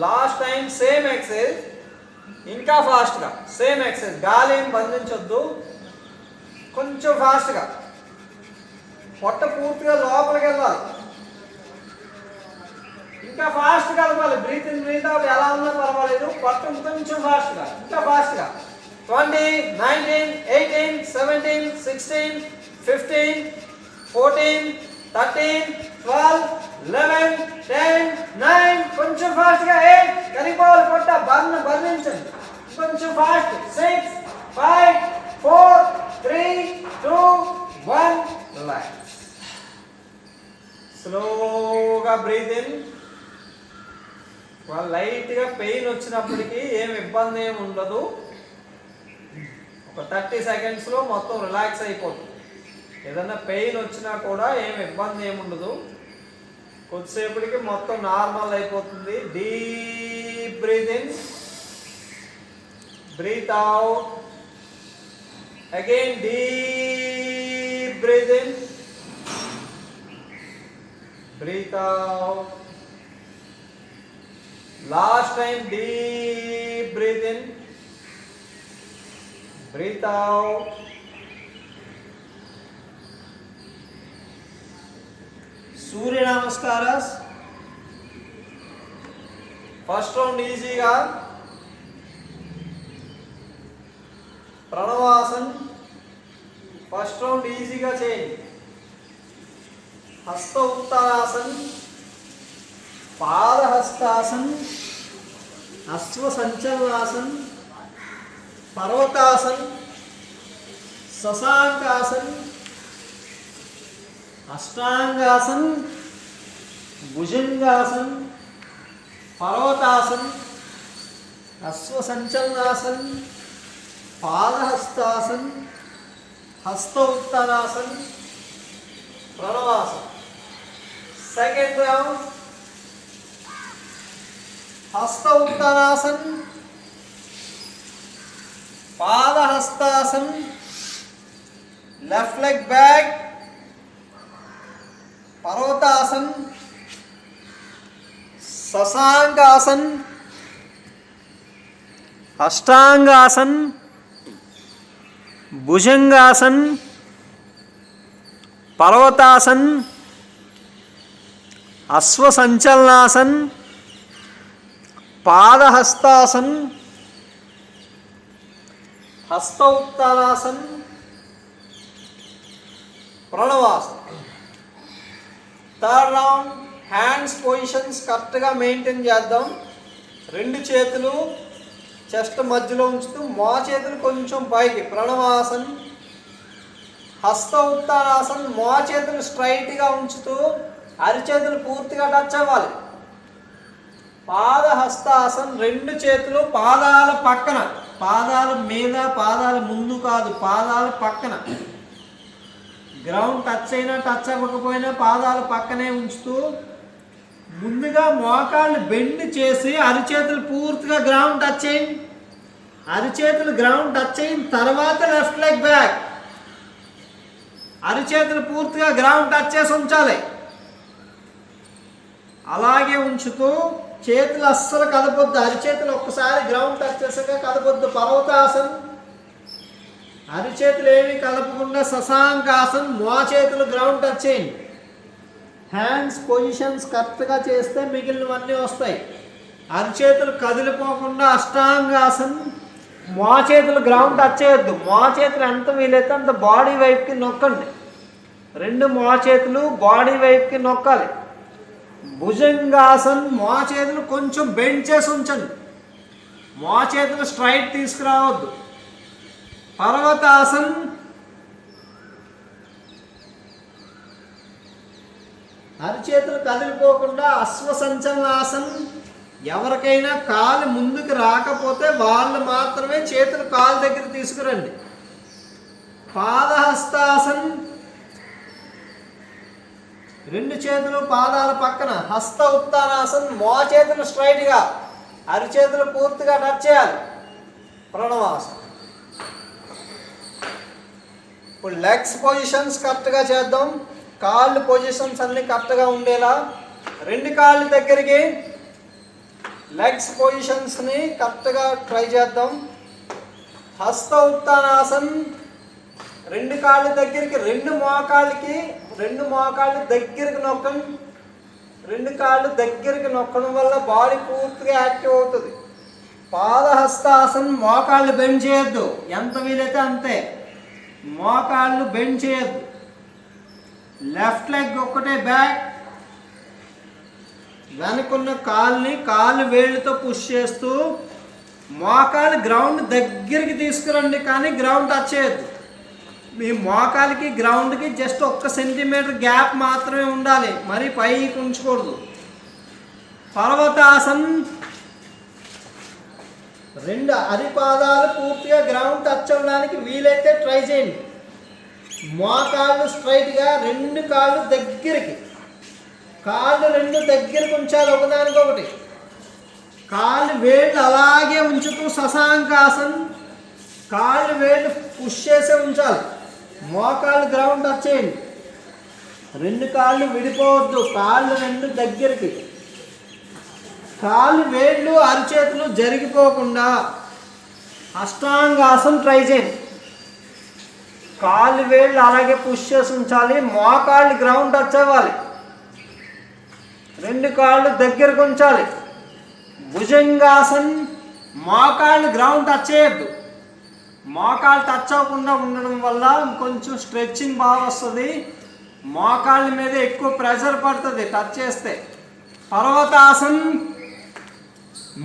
Last time same exercise. ఇంకా ఫాస్ట్గా సేమ్ ఎక్సైజ్. గాలి ఏం బంధించొద్దు. కొంచెం ఫాస్ట్గా. పొట్ట పూర్తిగా లోపలికి వెళ్ళాలి. ఇంకా ఫాస్ట్ కలపాలి. బ్రీత్ ఇన్ బ్రీత్ అవుట్ ఎలా ఉన్నా పర్వాలేదు. పొట్ట కొంచెం ఫాస్ట్గా. ఇంకా ఫాస్ట్గా. 20 19 18 17 16 15 14 13 12 11 10 9 కొంచెం ఫాస్ట్గా. 8 కరిపోవాలి. పొట్ట బంధించండి. కొంచెం ఫాస్ట్. 6 5 4 3 2 1 రిలాక్స్. స్లోగా బ్రీత్ ఇన్. లైట్గా పెయిన్ వచ్చినప్పటికీ ఏం ఇబ్బంది ఏమి ఉండదు. ఒక 30 సెకండ్స్లో మొత్తం రిలాక్స్ అయిపోతుంది. ఏదైనా పెయిన్ వచ్చినా కూడా ఏం ఇబ్బంది ఏమి ఉండదు. కొద్దిసేపటికి మొత్తం నార్మల్ అయిపోతుంది. Deep breath in, breath out. Again deep breath in, breath out. Last time, deep breathe in, breathe out. Surya Namaskaras. First round easy ga. Pranavasan. First round easy ga change. Hasta Uttarasan. Padahastasana, अश्व संचलनासन, पर्वतासन, शशांकासन, अष्टांगासन, भुजंगासन, पर्वतासन, अश्व संचलनासन, पादहस्तासन, हस्त उत्तानासन, प्रणवासन. सेकंड राउंड हस्त उत्तानासन, पादहस्तासन, लेफ्ट लेग बैक, पर्वतासन, शशांकासन, अष्टांगासन, भुजंगासन, पर्वतासन, अश्व संचलनासन, पादहस्तासन, हस्त उत्तानासन, प्रणवासन. థర్డ్ రౌండ్ హ్యాండ్స్ పొజిషన్స్ కరెక్ట్గా మెయింటైన్ చేద్దాం. రెండు చేతులు చెస్ట్ మధ్యలో ఉంచుతూ మో చేతులు కొంచెం పైకి. ప్రణవాసన్. హస్త ఉత్తానాసన్. మో చేతులు స్ట్రైట్గా ఉంచుతూ అరిచేతులు పూర్తిగా టచ్ అవ్వాలి. పాదహస్తాసన్, రెండు చేతులు పాదాల పక్కన, పాదాల మీద, పాదాల ముందు కాదు, పాదాల పక్కన. గ్రౌండ్ టచ్ అయినా టచ్ అవ్వకపోయినా పాదాల పక్కనే ఉంచుతూ ముందుగా మోకాళ్ళు బెండ్ చేసి అరిచేతులు పూర్తిగా గ్రౌండ్ టచ్ చేయండి. అరిచేతులు గ్రౌండ్ టచ్ అయిన తర్వాత లెఫ్ట్ లెగ్ బ్యాక్. అరిచేతులు పూర్తిగా గ్రౌండ్ టచ్ చేసి ఉంచాలి. అలాగే ఉంచుతూ చేతులు అస్సలు కదపొద్దు. అరిచేతులు ఒక్కసారి గ్రౌండ్ టచ్ చేసాక కదపొద్దు. పర్వతాసన్. అరిచేతులు ఏమి కదపకుండా శశాంకాసన్. మోచేతులు గ్రౌండ్ టచ్ చేయండి. హ్యాండ్స్ పొజిషన్స్ కరెక్ట్గా చేస్తే మిగిలినవన్నీ వస్తాయి. అరిచేతులు కదిలిపోకుండా అష్టాంగాసన్. మోచేతులు గ్రౌండ్ టచ్ చేయొద్దు. మోచేతులు ఎంత వీలైతే అంత బాడీ వైపుకి నొక్కండి. రెండు మోచేతులు బాడీ వైపుకి నొక్కాలి. భుజంగాసన్. మోచేతులు కొంచెం బెండ్ చేసి ఉంచండి. మోచేతులు స్ట్రైట్ తీసుకురావద్దు. పర్వతాసన్. అరిచేతులు కదిలిపోకుండా అశ్వసంచలనాసన్. ఎవరికైనా కాలు ముందుకు రాకపోతే వాళ్ళు మాత్రమే చేతులు కాలు దగ్గర తీసుకురండి. పాదహస్తాసన్. రెండు చేతులు పాదాల పక్కన. హస్త ఉత్తానాసన్. మోచేతులు స్ట్రైట్గా, అరిచేతులు పూర్తిగా టచ్ చేయాలి. ప్రణవాసన్. ఇప్పుడు లెగ్స్ పొజిషన్స్ కరెక్ట్గా చేద్దాం. కాళ్ళు పొజిషన్స్ అన్ని కరెక్ట్గా ఉండేలా రెండు కాళ్ళ దగ్గరికి లెగ్స్ పొజిషన్స్ని కరెక్ట్గా ట్రై చేద్దాం. హస్త ఉత్తానాసన్. రెండు కాళ్ళ దగ్గరికి, రెండు మోకాళ్ళు దగ్గరికి నొక్కండి. రెండు కాళ్ళు దగ్గరికి నొక్కడం వల్ల బాడీ పూర్తిగా యాక్టివ్ అవుతుంది. పాదహస్తాసన్. మోకాళ్ళు బెండ్ చేయొద్దు. ఎంత వీలైతే అంతే. మోకాళ్ళు బెండ్ చేయొద్దు. లెఫ్ట్ లెగ్ ఒక్కటే బ్యాక్. వెనకున్న కాళ్ళు వేళ్ళతో పుష్ చేస్తూ మోకాలు గ్రౌండ్ దగ్గరికి తీసుకురండి, కానీ గ్రౌండ్ టచ్ చేయొద్దు. మీ మోకాలికి గ్రౌండ్కి జస్ట్ 1 సెంటీమీటర్ గ్యాప్ మాత్రమే ఉండాలి, మరి పైకి ఉంచకూడదు. పర్వతాసన్. రెండు అరిపాదాలు పూర్తిగా గ్రౌండ్ టచ్ అవ్వడానికి వీలైతే ట్రై చేయండి. మోకాళ్ళు స్ట్రైట్గా, రెండు కాళ్ళు దగ్గరికి, కాళ్ళు రెండు దగ్గరికి ఉంచాలి ఒకదానికొకటి. కాళ్ళు వేళ్ళు అలాగే ఉంచుతూ శశాంకాసన్. కాళ్ళు వేళ్ళు పుష్ చేసే ఉంచాలి. మోకాళ్ళు గ్రౌండ్ టచ్ చేయండి. రెండు కాళ్ళు విడిపోవద్దు. కాళ్ళు రెండు దగ్గరికి. కాళ్ళు వేళ్ళు అరిచేతులు జరిగిపోకుండా అష్టాంగాసన్ ట్రై చేయండి. కాళ్ళు వేళ్ళు అలాగే పుష్ చేసి ఉంచాలి. మోకాళ్ళు గ్రౌండ్ టచ్ అవ్వాలి. రెండు కాళ్ళు దగ్గరకు ఉంచాలి. భుజంగాసన్. మోకాళ్ళు గ్రౌండ్ టచ్ చేయొద్దు. మోకాళ్ళు టచ్ అవ్వకుండా ఉండడం వల్ల కొంచెం స్ట్రెచ్చింగ్ బాగా వస్తుంది. మోకాళ్ళ మీద ఎక్కువ ప్రెషర్ పడుతుంది టచ్ చేస్తే. పర్వతాసన్.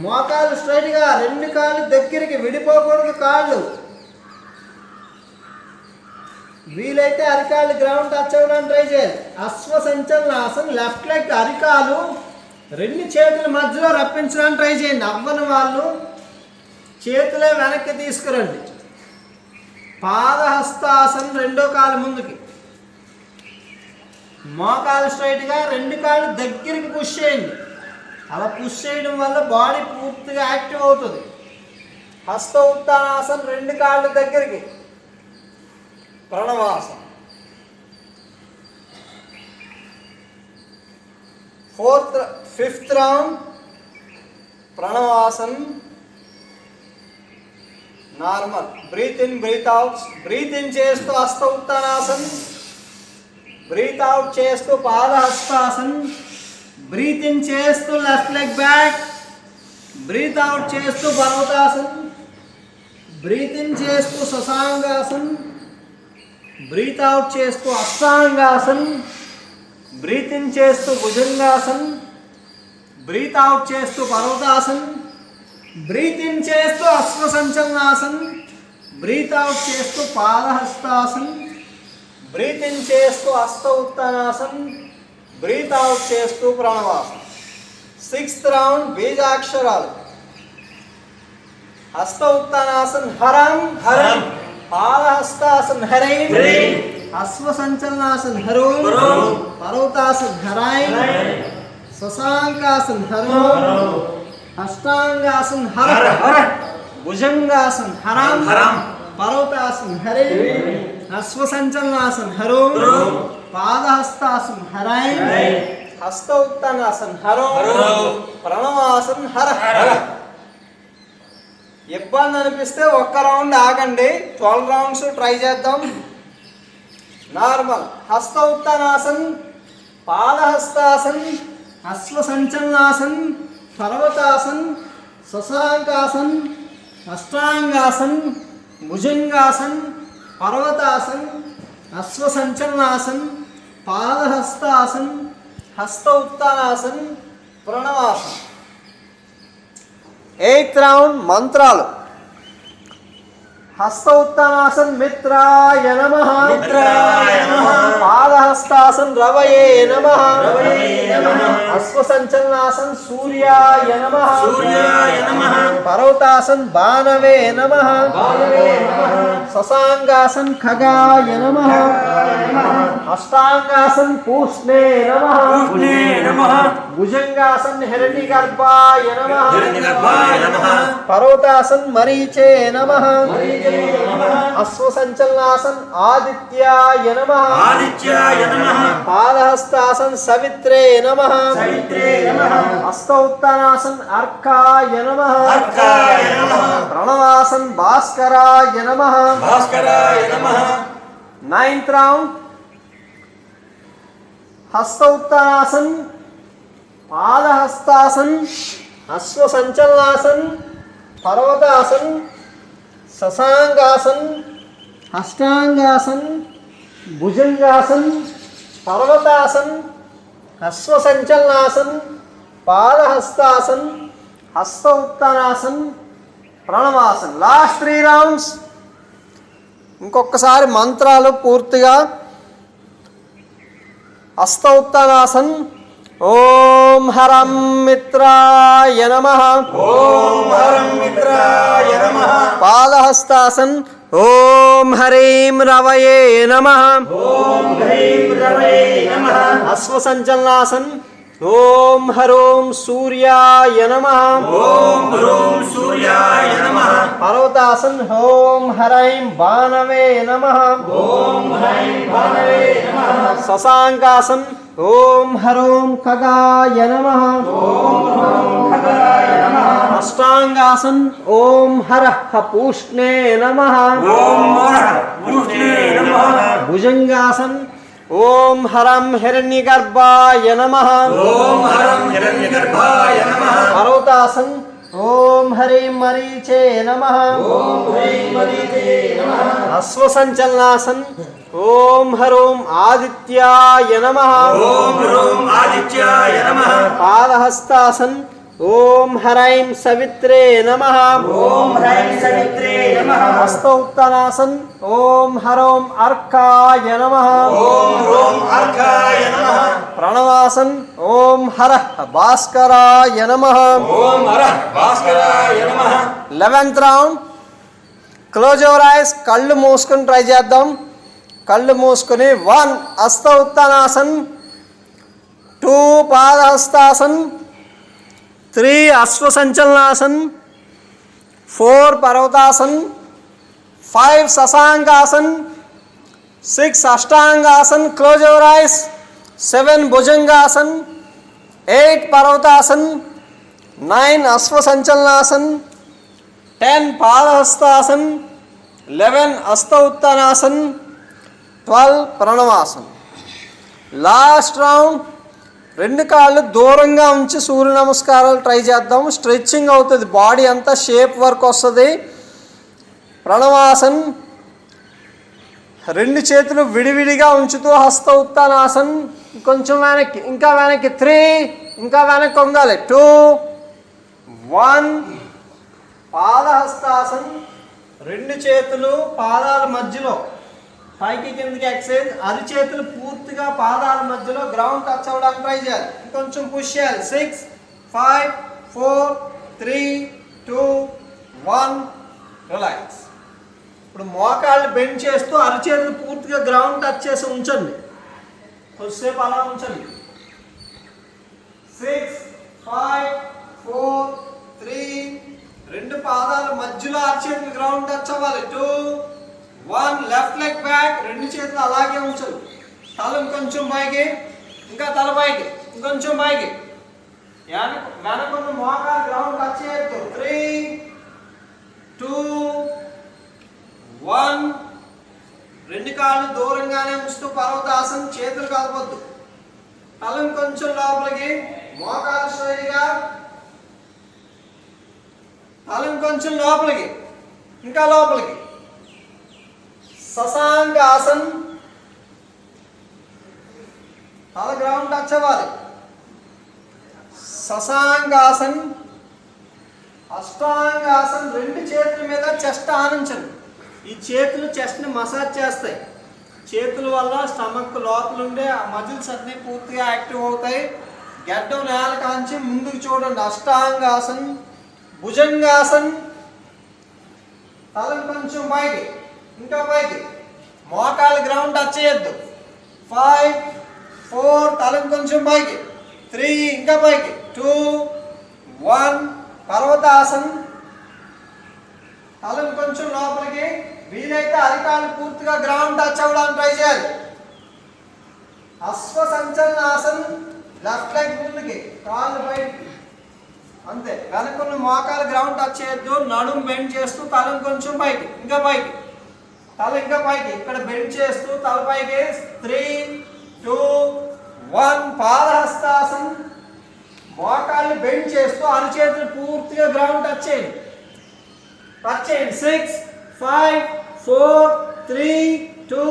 మోకాళ్ళు స్ట్రైట్గా, రెండు కాళ్ళు దగ్గరికి, విడిపోకూడదు కాళ్ళు. వీలైతే అరికాళ్ళు గ్రౌండ్ టచ్ అవ్వడానికి ట్రై చేయాలి. అశ్వసంచలనాసన్. లెఫ్ట్ లెగ్ అరికాలు రెండు చేతుల మధ్యలో రప్పించడానికి ట్రై చేయండి. అవ్వని వాళ్ళు చేతులే వెనక్కి తీసుకురండి. పాదహస్తాసన్. రెండో కాలు ముందుకి, మోకాలు స్ట్రైట్గా, రెండు కాళ్ళు దగ్గరికి పుష్ చేయండి. అలా పుష్ చేయడం వల్ల బాడీ పూర్తిగా యాక్టివ్ అవుతుంది. హస్త ఉత్తానాసన్. రెండు కాళ్ళు దగ్గరికి. ప్రణవాసన్. 5th రౌండ్ ప్రణవాసన్. Normal. Breath in, breath out. Breathe in చేస్తూ హస్త ఉత్తానాసన్. బ్రీత్ అవుట్ చేస్తూ పాదహస్తాసన్. బ్రీత్ ఇన్ చేస్తూ left leg back. Breathe out చేస్తూ పర్వతాసన్. బ్రీత్ ఇన్ చేస్తూ శశాంగాసన్. బ్రీత్ అవుట్ చేస్తూ అష్టాంగాసన్. బ్రీత్ ఇన్ చేస్తూ భుజంగాసన్. బ్రీత్ అవుట్ చేస్తూ పర్వతాసన్. బ్రీత్ ఇన్ చేస్తూ అశ్వసంచలనాసన్. బ్రీత్ అవుట్ చేస్తూ పాదహస్తాసన్. బ్రీత్ ఇన్ చేస్తూ హస్త ఉత్తానాసన్. బ్రీత్ అవుట్ చేస్తూ ప్రణవాసన్. 6th round బీజాక్షరాలు. హస్త ఉత్తానాసన్ హరం హరం పాదహస్తాసన్ హరైం హ్రీం అశ్వ సంచలనాసన్ హరోం హరోం పర్వతాసన్ హరైం శశాంకాసన్ హరోం అష్టాంగాసన్ హర హర భుజంగాసన్ హరం హరం పర్వతాసన్ హరైం అశ్వ సంచలనాసన్ హరోం హరోం పాదహస్తాసన్ హరైం హస్త ఉత్తానాసన్ హరోం హరోం ప్రణవాసన్ హర హర ఇబ్బంది అనిపిస్తే ఒక్క రౌండ్ ఆగండి. 12 రౌండ్స్ ట్రై చేద్దాం. నార్మల్ హస్త ఉత్తానాసన్ పాదహస్తాసన్ అశ్వ సంచలనాసన్ పర్వతాసన్ శశాంకాసన్ అష్టాంగాసన్ భుజంగాసన్ పర్వతాసన్ అశ్వ సంచలనాసన్ పాదహస్తాసన్ హస్త ఉత్తానాసన్ ప్రణవాసన్. 8th రౌండ్ మంత్రాలు. హస్త ఉత్తానాసన్ మిత్రాయ నమః మిత్రాయ నమః పాదహస్తాసన్ రవయే నమః రవయే నమః అశ్వ సంచలనాసన్ సూర్యాయ నమః సూర్యాయ నమః పర్వతాసన్ బాణవే నమః బాణవే నమః శశాంకాసన్ ఖగాయ నమః అష్టాంగాసన్ పూష్ణే నమః పూష్ణే నమః భుజంగాసన్ హిరణ్యగర్భాయ నమః హిరణ్యగర్భాయ నమః పర్వతాసన్ మరీచే నమః మరీచే నమః అశ్వ సంచలనాసన్ ఆదిత్యాయ నమః ఆదిత్యాయ నమః పాదహస్తాసన్ సవిత్రే నమః సవిత్రే నమః హస్త ఉత్తానాసన్ అర్కాయ నమః అర్కాయ నమః ప్రణవాసన్ భాస్కరాయ నమః భాస్కరాయ నమః. 9th రౌండ్ హస్త ఉత్తానాసన్ పాదహస్తాసన్ అశ్వ సంచలనాసన్ పర్వతాసన్ శశాంగాసన్ అష్టాంగాసన్ భుజంగాసన్ పర్వతాసన్ అశ్వ సంచలనాసన్ పాదహస్తాసన్ హస్త ఉత్తానాసన్ ప్రణవాసన్. Last 3 rounds. ఇంకొకసారి మంత్రాలు పూర్తిగా. హస్త ఉత్తానాసన్ ఓం హరం మిత్రాయ నమః ఓం హరం మిత్రాయ నమః పాదహస్తాసన్ ఓం హరీం రవయే నమః ఓం హ్రీం రవయే నమః అశ్వ సంచలనాసన్ ఓం హరోం సూర్యాయ నమః ఓం హ్రూం సూర్యాయ నమః పర్వతాసన్ ఓం హరైం బాణవే నమః ఓం హ్రైం భానవే నమః శశాంకాసన్ ఓం హరోం ఖగాయ నమః ఖగాయ నమః అష్టాంగాసన్ ఓం హరః పూష్ణే నమః ఓం హరః పూష్ణే నమః భుజంగాసన్ ఓం హరం హిరణ్యగర్భాయ నమః ఓం హరం హిరణ్యగర్భాయ నమః పర్వతాసన్ ఓం హరీం మరీచే నమః ఓం హ్రీం మరీచే నమః అశ్వ సంచలనాసన్ ఓం హరోం ఆదిత్యాయ నమః ఓం హ్రూం ఆదిత్యాయ నమః పాదహస్తాసన్ ఓం హరైం సవిత్రే నమః ఓం హ్రైం సవిత్రే నమః హస్త ఉత్తానాసన్ ఓం హరోం అర్కాయ నమః ఓం హ్రూం అర్కాయ నమః ప్రణవాసన్ ఓం హరః భాస్కరాయ నమః. ఓం హరః భాస్కరాయ నమః. 11th round. Close your ice. కళ్ళు మూసుకొని ట్రై చేద్దాం. కళ్ళు మూసుకొని 1 హస్త ఉత్తానాసన్ 2 పాదహస్తాసన్ 3 అశ్వ సంచలనాసన్ 4 పర్వతాసన్ 5 శశాంకాసన్ 6 అష్టాంగాసన్ క్లోజ్ యువర్ ఐస్ 7 భుజంగాసన్ 8 పర్వతాసన్ 9 అశ్వ సంచలనాసన్ 10 పాదహస్తాసన్ 11 హస్త ఉత్తానాసన్ 12 ప్రణవాసన్. Last round. 2 కాళ్ళు దూరంగా ఉంచి సూర్య నమస్కారాలు ట్రై చేద్దాం. స్ట్రెచ్చింగ్ అవుతుంది, బాడీ అంతా షేప్ వర్క్ వస్తుంది. ప్రణవాసన్ 2 చేతులు విడివిడిగా ఉంచుతూ హస్త ఉత్తానాసన్. కొంచెం వెనక్కి, ఇంకా వెనక్కి 3, ఇంకా వెనక్కి వంగాలి 2, 1. పాదహస్తాసన్ 2 చేతులు పాదాల మధ్యలో పైకి కిందకి ఎక్సైజ్. అరిచేతులు పూర్తిగా పాదాల మధ్యలో గ్రౌండ్ టచ్ అవ్వడానికి ట్రై చేయాలి. కొంచెం పుష్ చేయాలి. 6, 5 4 3 2 1 రిలాక్స్. ఇప్పుడు మోకాళ్ళు బెండ్ చేస్తూ అరచేతులు పూర్తిగా గ్రౌండ్ టచ్ చేసి ఉంచండి. కొద్దిసేపు అలా ఉంచండి. 6 5 4 3 రెండు పాదాల మధ్యలో అరచేతులు గ్రౌండ్ టచ్ అవ్వాలి. 2 1 లెఫ్ట్ లెగ్ బ్యాక్. రెండు చేతులు అలాగే ఉంచండి. తల ఇంకొంచెం పైకి, ఇంకా తల పైకి, ఇంకొంచెం పైకి. వెనకున్న మోకాలు గ్రౌండ్ టచ్ చేయొద్దు. 3 2 1 రెండు కాళ్ళు దూరంగానే ఉంచుతూ పర్వతాసనం. చేతులు కలపొద్దు. తల కొంచెం లోపలికి, మోకాలు స్ట్రైట్గా, తల కొంచెం లోపలికి, ఇంకా లోపలికి. శశాంకాసన్. తల గ్రౌండ్ టచ్ అవ్వాలి. శశాంకాసన్. అష్టాంగాసన్. రెండు చేతుల మీద చెస్ట్ ఆనించండి. ఈ చేతులు చెస్ట్ని మసాజ్ చేస్తాయి. చేతుల వల్ల స్టమక్ లోపల ఉండే ఆ మజిల్స్ అన్నీ పూర్తిగా యాక్టివ్ అవుతాయి. గడ్డం నేల కాంచి ముందుకు చూడండి. అష్టాంగాసన్. భుజంగాసన్. తల కొంచెం పైకి, ఇంకా పైకి. మోకాలు గ్రౌండ్ టచ్ చేయొద్దు. 5 4 తల కొంచెం పైకి. 3 ఇంకా పైకి. 2 1 పర్వతాసన్. తల కొంచెం లోపలికి. వీలైతే అరికాలు పూర్తిగా గ్రౌండ్ టచ్ అవ్వడానికి ట్రై చేయాలి. అశ్వ సంచలనాసన్. లెఫ్ట్ లెగ్ ముందుకి, కాళ్ళు బయటికి, అంతే. వెనకున్న మోకాలు గ్రౌండ్ టచ్ చేయొద్దు. నడుము బెండ్ చేస్తూ తల కొంచెం పైకి, ఇంకా పైకి. తల ఇంకా పైకి. ఇక్కడ బెండ్ చేస్తూ తల పైకి. 3 2 1 పాదహస్తాసన్. మోకాళ్ళు బెండ్ చేస్తూ అరచేతులు పూర్తిగా గ్రౌండ్ టచ్ చేయండి. 6 5 4 3 2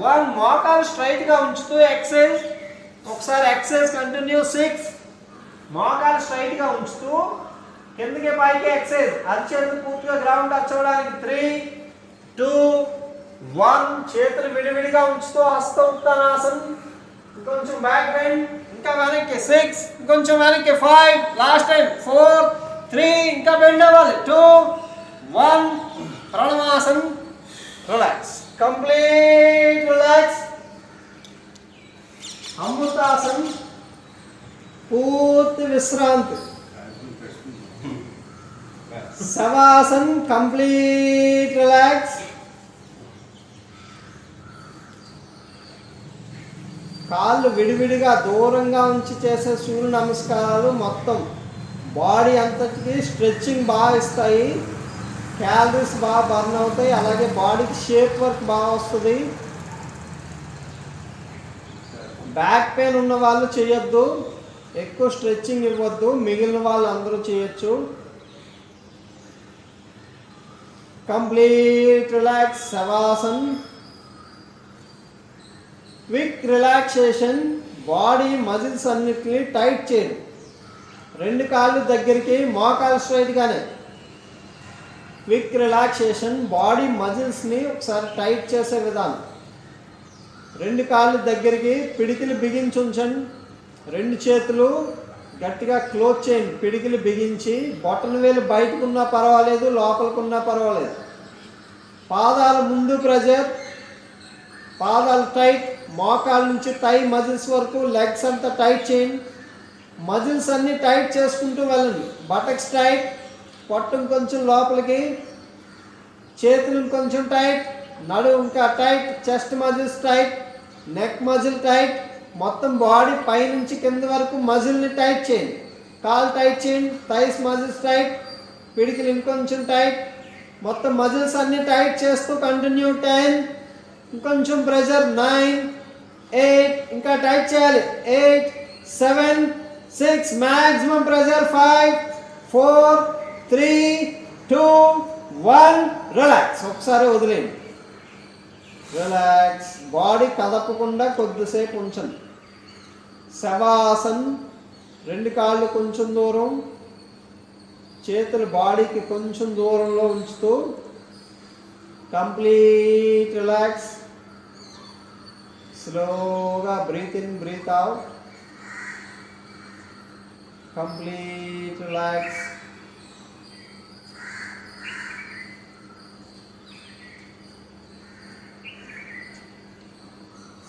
1 మోకాలు స్ట్రైట్ గా ఉంచుతూ ఎక్సైజ్. ఒకసారి ఎక్సైజ్ కంటిన్యూ. 6 మోకాలు స్ట్రైట్ గా ఉంచుతూ కిందకి పైకి ఎక్సైజ్. అరచేతులు పూర్తిగా గ్రౌండ్ టచ్ అవ్వడానికి. 3 2 1 చేతులు విడివిడిగా ఉంచుతూ హస్త ఉత్తానాసన్. ఇంకొంచెం బ్యాక్ బెండ్, ఇంకా వెనక్కి. 6 ఇంకొంచెం వెనక్కి. 5 లాస్ట్ టైం. 4 3 ఇంకా బెండ్ అవ్వాలి. 2 1 ప్రణవాసన్. రిలాక్స్. Complete relax. అమృతాసన్. పూర్తి విశ్రాంతి. శవాసన్. Complete relax. కాళ్ళు విడివిడిగా దూరంగా ఉంచి చేసే సూర్య నమస్కారాలు మొత్తం బాడీ అంతటికి స్ట్రెచ్చింగ్ బాగా ఇస్తాయి. క్యాలరీస్ బాగా బర్న్ అవుతాయి. అలాగే బాడీకి షేప్ వర్క్ బాగా వస్తుంది. బ్యాక్ పెయిన్ ఉన్న వాళ్ళు చేయొద్దు. ఎక్కువ స్ట్రెచ్చింగ్ ఇవ్వద్దు. మిగిలిన వాళ్ళు అందరూ చేయొచ్చు. Complete relax. శవాసన్. Quick relaxation. బాడీ మజిల్స్ అన్నిటిని టైట్ చేయండి. రెండు కాళ్ళు దగ్గరికి, మోకాలు స్ట్రైట్గానే. Quick relaxation. బాడీ మజిల్స్ని ఒకసారి టైట్ చేసే విధానం. రెండు కాళ్ళు దగ్గరికి, పిడికిలు బిగించి ఉంచండి. రెండు చేతులు గట్టిగా క్లోజ్ చేయండి. పిడికిలు బిగించి, బొటన వేలు బయటకున్నా పర్వాలేదు, లోపలికున్నా పర్వాలేదు. పాదాలు ముందు ప్రెజర్, పాదాలు టైట్. మోకాళ్ళ నుంచి థై మజిల్స్ వరకు లెగ్స్ అంతా టైట్ చేయండి. మజిల్స్ అన్నీ టైట్ చేసుకుంటూ వెళ్ళండి. బటక్స్ టైట్, పొట్టం కొంచెం లోపలికి, చేతులు కొంచెం టైట్, నడు ఇంకా tight, chest muscles tight, neck muscle tight. మొత్తం బాడీ పైనుంచి కింద వరకు మజిల్ని టైట్ చేయండి. కాలు టైట్ చేయండి. థైస్ మజిల్స్ టైట్, పిడికిలు ఇంకొంచెం టైట్. మొత్తం మజిల్స్ అన్నీ టైట్ చేస్తూ కంటిన్యూ. 10 ఇంకొంచెం ప్రెజర్. 9 8 ఇంకా టైట్ చేయాలి. 8 7 6 మ్యాక్సిమం ప్రెజర్. 5 4 3 2 1 రిలాక్స్. ఒకసారి వదిలేయండి. రిలాక్స్. బాడీ కదపకుండా కొద్దిసేపు ఉంచండి. శవాసన్. రెండు కాళ్ళు కొంచెం దూరం, చేతులు బాడీకి కొంచెం దూరంలో ఉంచుతూ కంప్లీట్ రిలాక్స్. స్లోగా breath in, breath out. Complete relax.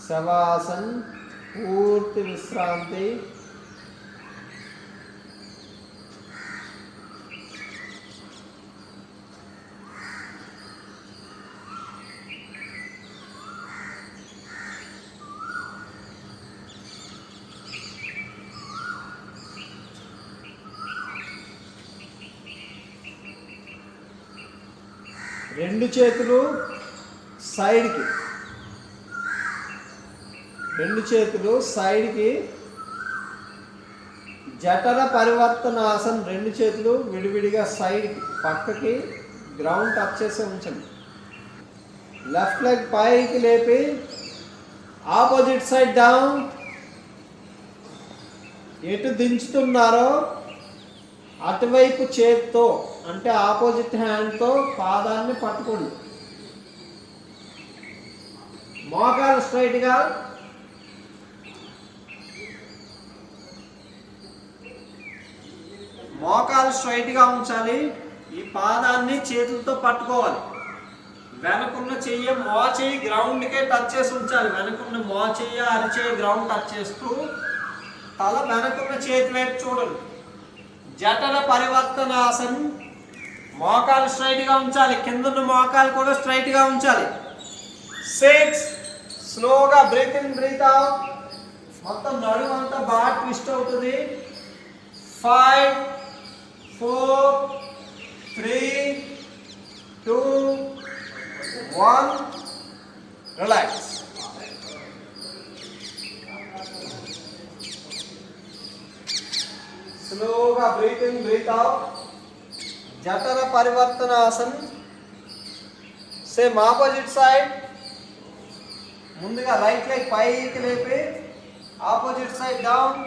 शवासन पूर्ति विश्रांति. రెండు చేతులు సైడ్కి, రెండు చేతులు సైడ్కి. జఠర పరివర్తనాసన్, రెండు చేతులు విడివిడిగా సైడ్కి పక్కకి గ్రౌండ్ టచ్ చేసి ఉంచండి. లెఫ్ట్ లెగ్ పైకి లేపి ఆపోజిట్ సైడ్ డౌన్. ఎటు దించుతున్నారో అటువైపు చేత్తో అంటే ఆపోజిట్ హ్యాండ్తో పాదాన్ని పట్టుకోండి. మోకాలు స్ట్రైట్గా, మోకాలు స్ట్రైట్గా ఉంచాలి. ఈ పాదాన్ని చేతులతో పట్టుకోవాలి. వెనకున్న చెయ్యి మోచేయి గ్రౌండ్కే టచ్ చేసి ఉంచాలి. వెనకున్న మోచేయి అరిచేయి గ్రౌండ్ టచ్ చేస్తూ తల వెనకున్న చేతి వైపు చూడండి. జఠర పరివర్తనాసన్. మోకాలు స్ట్రైట్గా ఉంచాలి, కిందన్న మోకాలు కూడా స్ట్రైట్గా ఉంచాలి. 6 స్లోగా బ్రీత్ ఇన్ బ్రీత్ అవుట్. మొత్తం నడుము అంతా బాగా ట్విస్ట్ అవుతుంది. 5 4 3 2 1 రిలాక్స్. స్లోగా బ్రీత్ ఇన్ బ్రీత్ అవుట్. జఠర పరివర్తనాసన్. Same opposite side. ముందుగా రైట్ లెగ్ పైకి లేపి ఆపోజిట్ సైడ్ డౌన్.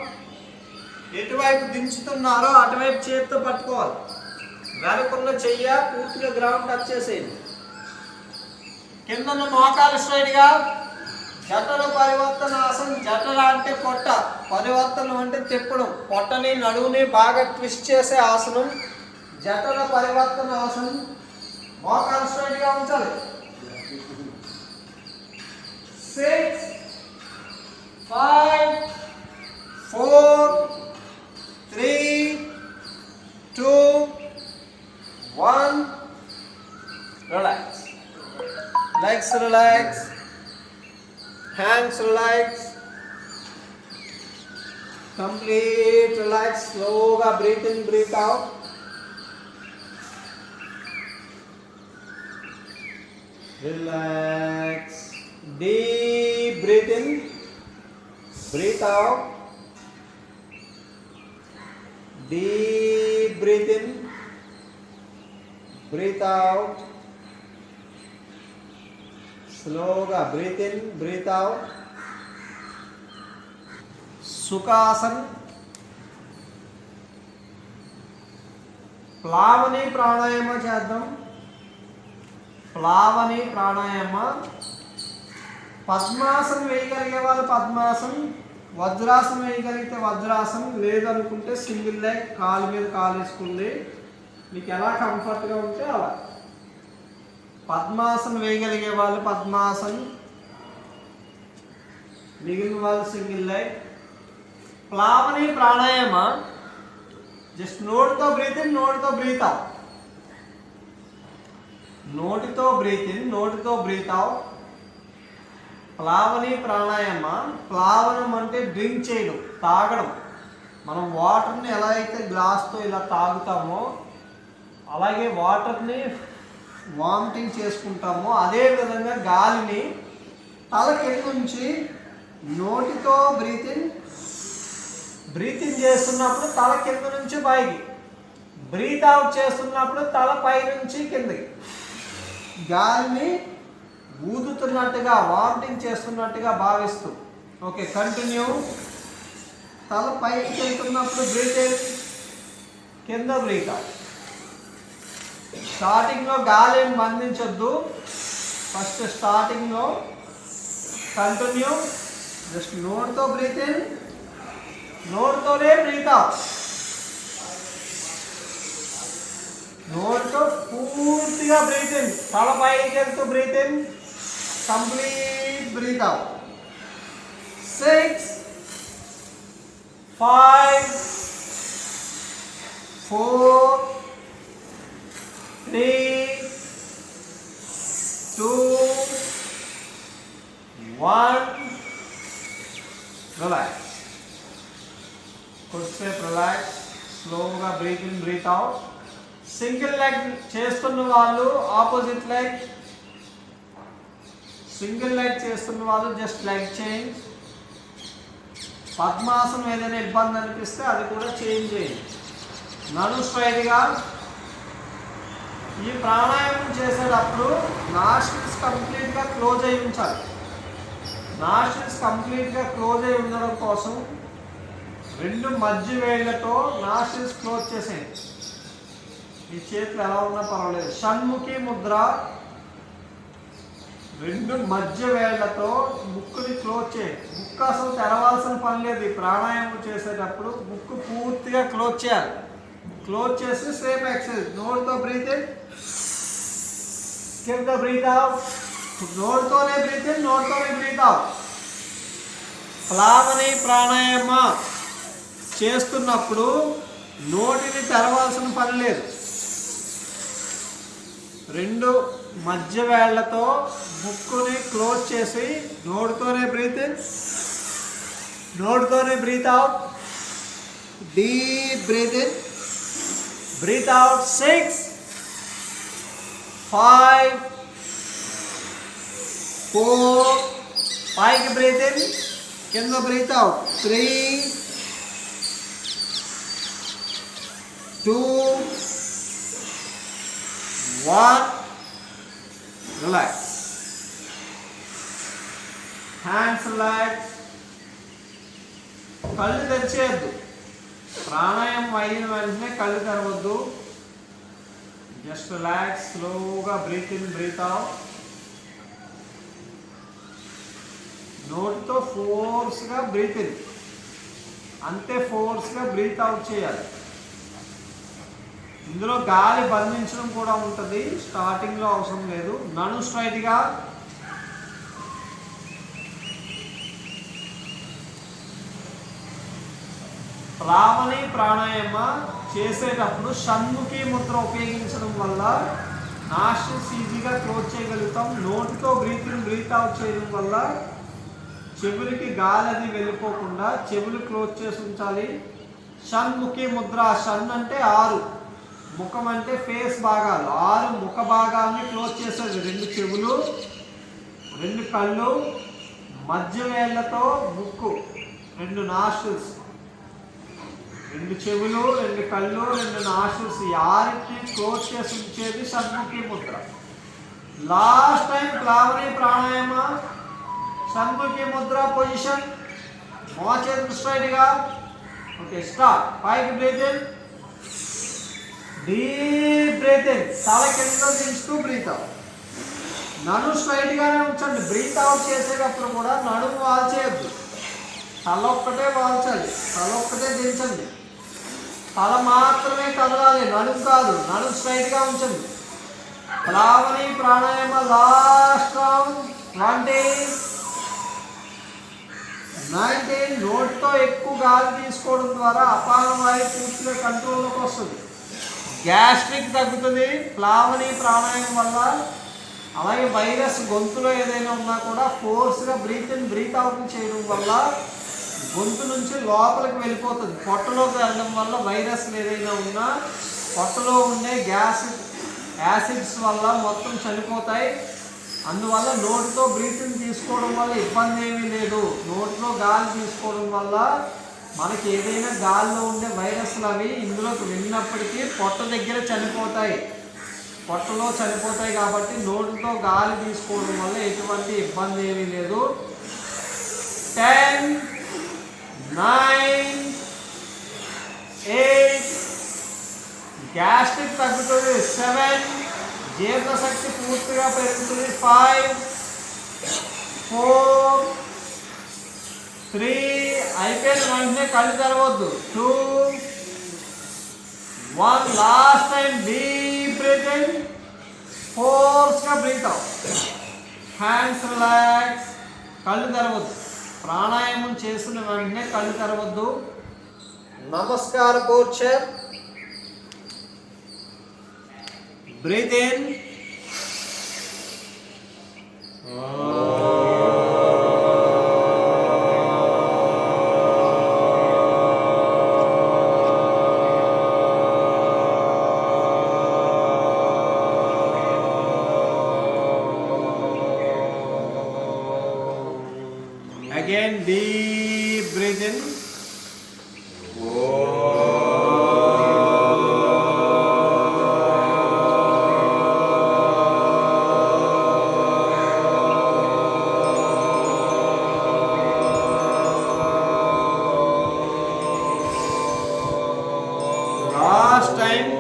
ఎటువైపు దించుతున్నారో అటువైపు చేతితో పట్టుకోవాలి. వెనకున్న చెయ్య పూర్తిగా గ్రౌండ్ టచ్ చేసేయండి. కిందన్న మోకాలు స్ట్రైట్గా. జఠర పరివర్తనాసన్. జఠర అంటే పొట్ట, పరివర్తనం అంటే తిప్పడం. పొట్టని నడువుని బాగా ట్విస్ట్ చేసే ఆసనం జఠర పరివర్తనాసన్. మోకాలు స్ట్రైట్గా ఉంచాలి. 6 5 4 3 2 1 relax. Legs relax, hands relax, complete relax. Slowly breathe in, breathe out. Relax. Deep breathe in, breathe out. Deep breathe in, breathe out. Slowly breathe in, breathe out. Sukhasan. ప్లావని ప్రాణాయామ చేద్దాం. ప్లావని ప్రాణాయామ. పద్మాసనం వేయగలిగే వాళ్ళు పద్మాసనం, వజ్రాసనం వేయగలిగితే వజ్రాసనం, లేదనుకుంటే సింగిల్ లెగ్ కాలు మీద కాలు వేసుకుంది. మీకు ఎలా కంఫర్ట్గా ఉంటే అలా. పద్మాసనం వేయగలిగే వాళ్ళు పద్మాసనం, మిగిలిన వాళ్ళు సింగిల్ లెగ్. ప్లావని ప్రాణాయామ. జస్ట్ నోటితో బ్రీత్ ఇన్, నోటితో బ్రీత్ అవుట్. నోటితో బ్రీత్ ఇన్, నోటితో బ్రీత్ అవుట్. ప్లావని ప్రాణాయామ. ప్లావనం అంటే డ్రింక్ చేయడం, తాగడం. మనం వాటర్ని ఎలా అయితే గ్లాస్తో ఇలా తాగుతామో అలాగే వాటర్ని వామిటింగ్ చేసుకుంటామో అదే విధంగా గాలిని తల కింద నుంచి నోటితో బ్రీత్ ఇన్ చేస్తున్నప్పుడు తల కింద నుంచి పైకి, బ్రీత్ అవుట్ చేస్తున్నప్పుడు తల పై నుంచి కిందకి గాలిని ఊదుతున్నట్టుగా వామిటింగ్ చేస్తున్నట్టుగా భావిస్తూ. Okay, continue. తల పైకి వెళ్తున్నప్పుడు బ్రీత్ ఇన్, కింద బ్రీత్ అవుట్. స్టార్టింగ్లో గాలి ఏం బంధించొద్దు. ఫస్ట్ స్టార్టింగ్లో కంటిన్యూ. జస్ట్ నోటితో బ్రీత్ ఇన్, నోటితోనే బ్రీత్ అవుట్. నోటితో పూర్తిగా బ్రీత్ ఇన్, తల పైకి వెళ్తూ breathe in, complete breathe out. 6 5 4 3 2 1. Relax. కొద్దిసేపు రిలాక్స్, స్లోగా breath in breath out. Single leg చేస్తున్న వాళ్ళు ఆపోజిట్ లెగ్, సింగిల్ లెగ్ చేస్తున్న వాళ్ళు జస్ట్ లెగ్ చేంజ్. పద్మాసనం ఏదైనా ఇబ్బంది అనిపిస్తే అది కూడా చేంజ్ చేయండి. నడుము స్ట్రైట్గా. ఈ ప్రాణాయామం చేసేటప్పుడు నాస్ట్రిల్స్ కంప్లీట్గా క్లోజ్ అయి ఉంచాలి. నాస్ట్రిల్స్ కంప్లీట్గా క్లోజ్ అయి ఉండడం కోసం 2 మధ్య వేళ్లతో నాస్ట్రిల్స్ క్లోజ్ చేసేయండి. ఈ చేతులు ఎలా ఉన్నా పర్వాలేదు. షణ్ముఖి ముద్ర. 2 మధ్య వేళ్లతో ముక్కుని క్లోజ్ చేయండి. ముక్కు అసలు తెరవాల్సిన పని లేదు. ఈ ప్రాణాయామం చేసేటప్పుడు ముక్కు పూర్తిగా క్లోజ్ చేయాలి. క్లోజ్ చేసి సేమ్ ఎక్సర్సైజ్. నోటితో బ్రీత్ ఇన్, కింద బ్రీత్ అవుట్. నోటితోనే బ్రీత్ ఇన్, నోటితోనే బ్రీత్ అవుట్. ప్లావని ప్రాణాయామ చేస్తున్నప్పుడు నోటిని తెరవాల్సిన పని లేదు. 2 మధ్య వేళ్లతో ముక్కుని క్లోజ్ చేసి నోటితోనే బ్రీత్ ఇన్, నోటితోనే breathe out. Deep breath in, breath out. 6 5 4 పైకి బ్రీత్ ఇన్, కింద breath out. 3 2 1. Relax. Hands relax. కళ్ళు తెరిచేయద్దు. ప్రాణాయామం అయిన వెంటనే కళ్ళు తెరవద్దు. జస్ట్ రిలాక్స్, స్లోగా బ్రీత్ ఇన్ బ్రీత్ అవుట్. నోటితో ఫోర్స్గా బ్రీత్ ఇన్, అంతే ఫోర్స్గా బ్రీత్ అవుట్ చేయాలి. ఇందులో గాలి బంధించడం కూడా ఉంటుంది. స్టార్టింగ్లో అవసరం లేదు. నడుము స్ట్రైట్గా. ప్లావని ప్రాణాయామ చేసేటప్పుడు షణ్ముఖి ముద్ర ఉపయోగించడం వల్ల నాస్ట్రిల్స్ ఈజీగా క్లోజ్ చేయగలుగుతాం. నోటితో బ్రీత్ ఇన్ బ్రీత్ అవుట్ చేయడం వల్ల చెవులకి గాలి అది వెళ్ళిపోకుండా చెవులు క్లోజ్ చేసి ఉంచాలి. షణ్ముఖి ముద్ర. షణ్ అంటే 6, ముఖం అంటే ఫేస్ భాగాలు. 6 ముఖ భాగాల్ని క్లోజ్ చేసేది. 2 చెవులు, 2 కళ్ళు, మధ్య వేళ్లతో ముక్కు, 2 నాస్ట్రిల్స్. 2 చెవులు, 2 కళ్ళు, 2 నాస్ట్రిల్స్. ఈ 6ని క్లోజ్ చేసి ఉంచేది షణ్ముఖి ముద్ర. లాస్ట్ టైం ప్లావని ప్రాణాయామ షణ్ముఖి ముద్ర పొజిషన్. మోచేతులు స్ట్రైట్గా. Okay, start. పైకి breath in, deep breath in, తల కింద దించుతూ బ్రీత్ అవుట్. నడుము స్ట్రైట్గానే ఉంచండి. బ్రీత్ అవుట్ చేసేటప్పుడు కూడా నడుము వాల్చేయద్దు. తల ఒక్కటే వాల్చాలి, తల ఒక్కటే దించండి. తల మాత్రమే కదలాలి, నడుము కాదు. నడుము స్ట్రైట్గా ఉంచండి. ప్లావని ప్రాణాయామ లాస్ట్ రౌండ్. 20 19. నోటితో ఎక్కువ గాలి తీసుకోవడం ద్వారా అపాన వాయు పూర్తిగా కంట్రోల్లోకి వస్తుంది. గ్యాస్ట్రిక్ తగ్గుతుంది ప్లావని ప్రాణాయామం వల్ల. అలాగే వైరస్ గొంతులో ఏదైనా ఉన్నా కూడా ఫోర్స్గా బ్రీత్ ఇన్ బ్రీత్ అవుట్ చేయడం వల్ల గొంతు నుంచి లోపలికి వెళ్ళిపోతుంది. పొట్టలోకి వెళ్ళడం వల్ల వైరస్ ఏదైనా ఉన్నా పొట్టలో ఉండే యాసిడ్స్ వల్ల మొత్తం చనిపోతాయి. అందువల్ల నోటితో బ్రీత్ ఇన్ తీసుకోవడం వల్ల ఇబ్బంది ఏమీ లేదు. నోటిలో గాలి తీసుకోవడం వల్ల మనకి ఏదైనా గాలిలో ఉండే వైరస్లు అవి ఇందులోకి వెళ్ళినప్పటికీ పొట్ట దగ్గర చనిపోతాయి, పొట్టలో చనిపోతాయి. కాబట్టి నోటితో గాలి తీసుకోవడం వల్ల ఎటువంటి ఇబ్బంది ఏమీ లేదు. 10 9 8. గ్యాస్ట్రిక్ తగ్గుతుంది. 7. జీర్ణశక్తి పూర్తిగా పెరుగుతుంది. 5 4 3. అయిపోయిన వెంటనే కళ్ళు తెరవద్దు. 2 1. Last time deep breath in, ఫోర్స్గా బ్రీత్ అవుట్. హ్యాండ్స్ రిలాక్స్, కళ్ళు తెరవద్దు. ప్రాణాయామం చేసిన వెంటనే కళ్ళు తెరవద్దు. నమస్కార posture. Breathe in, again deep breathe in, last time.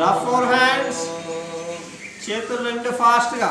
Rough four hands, చేతులు రెండు ఫాస్ట్గా.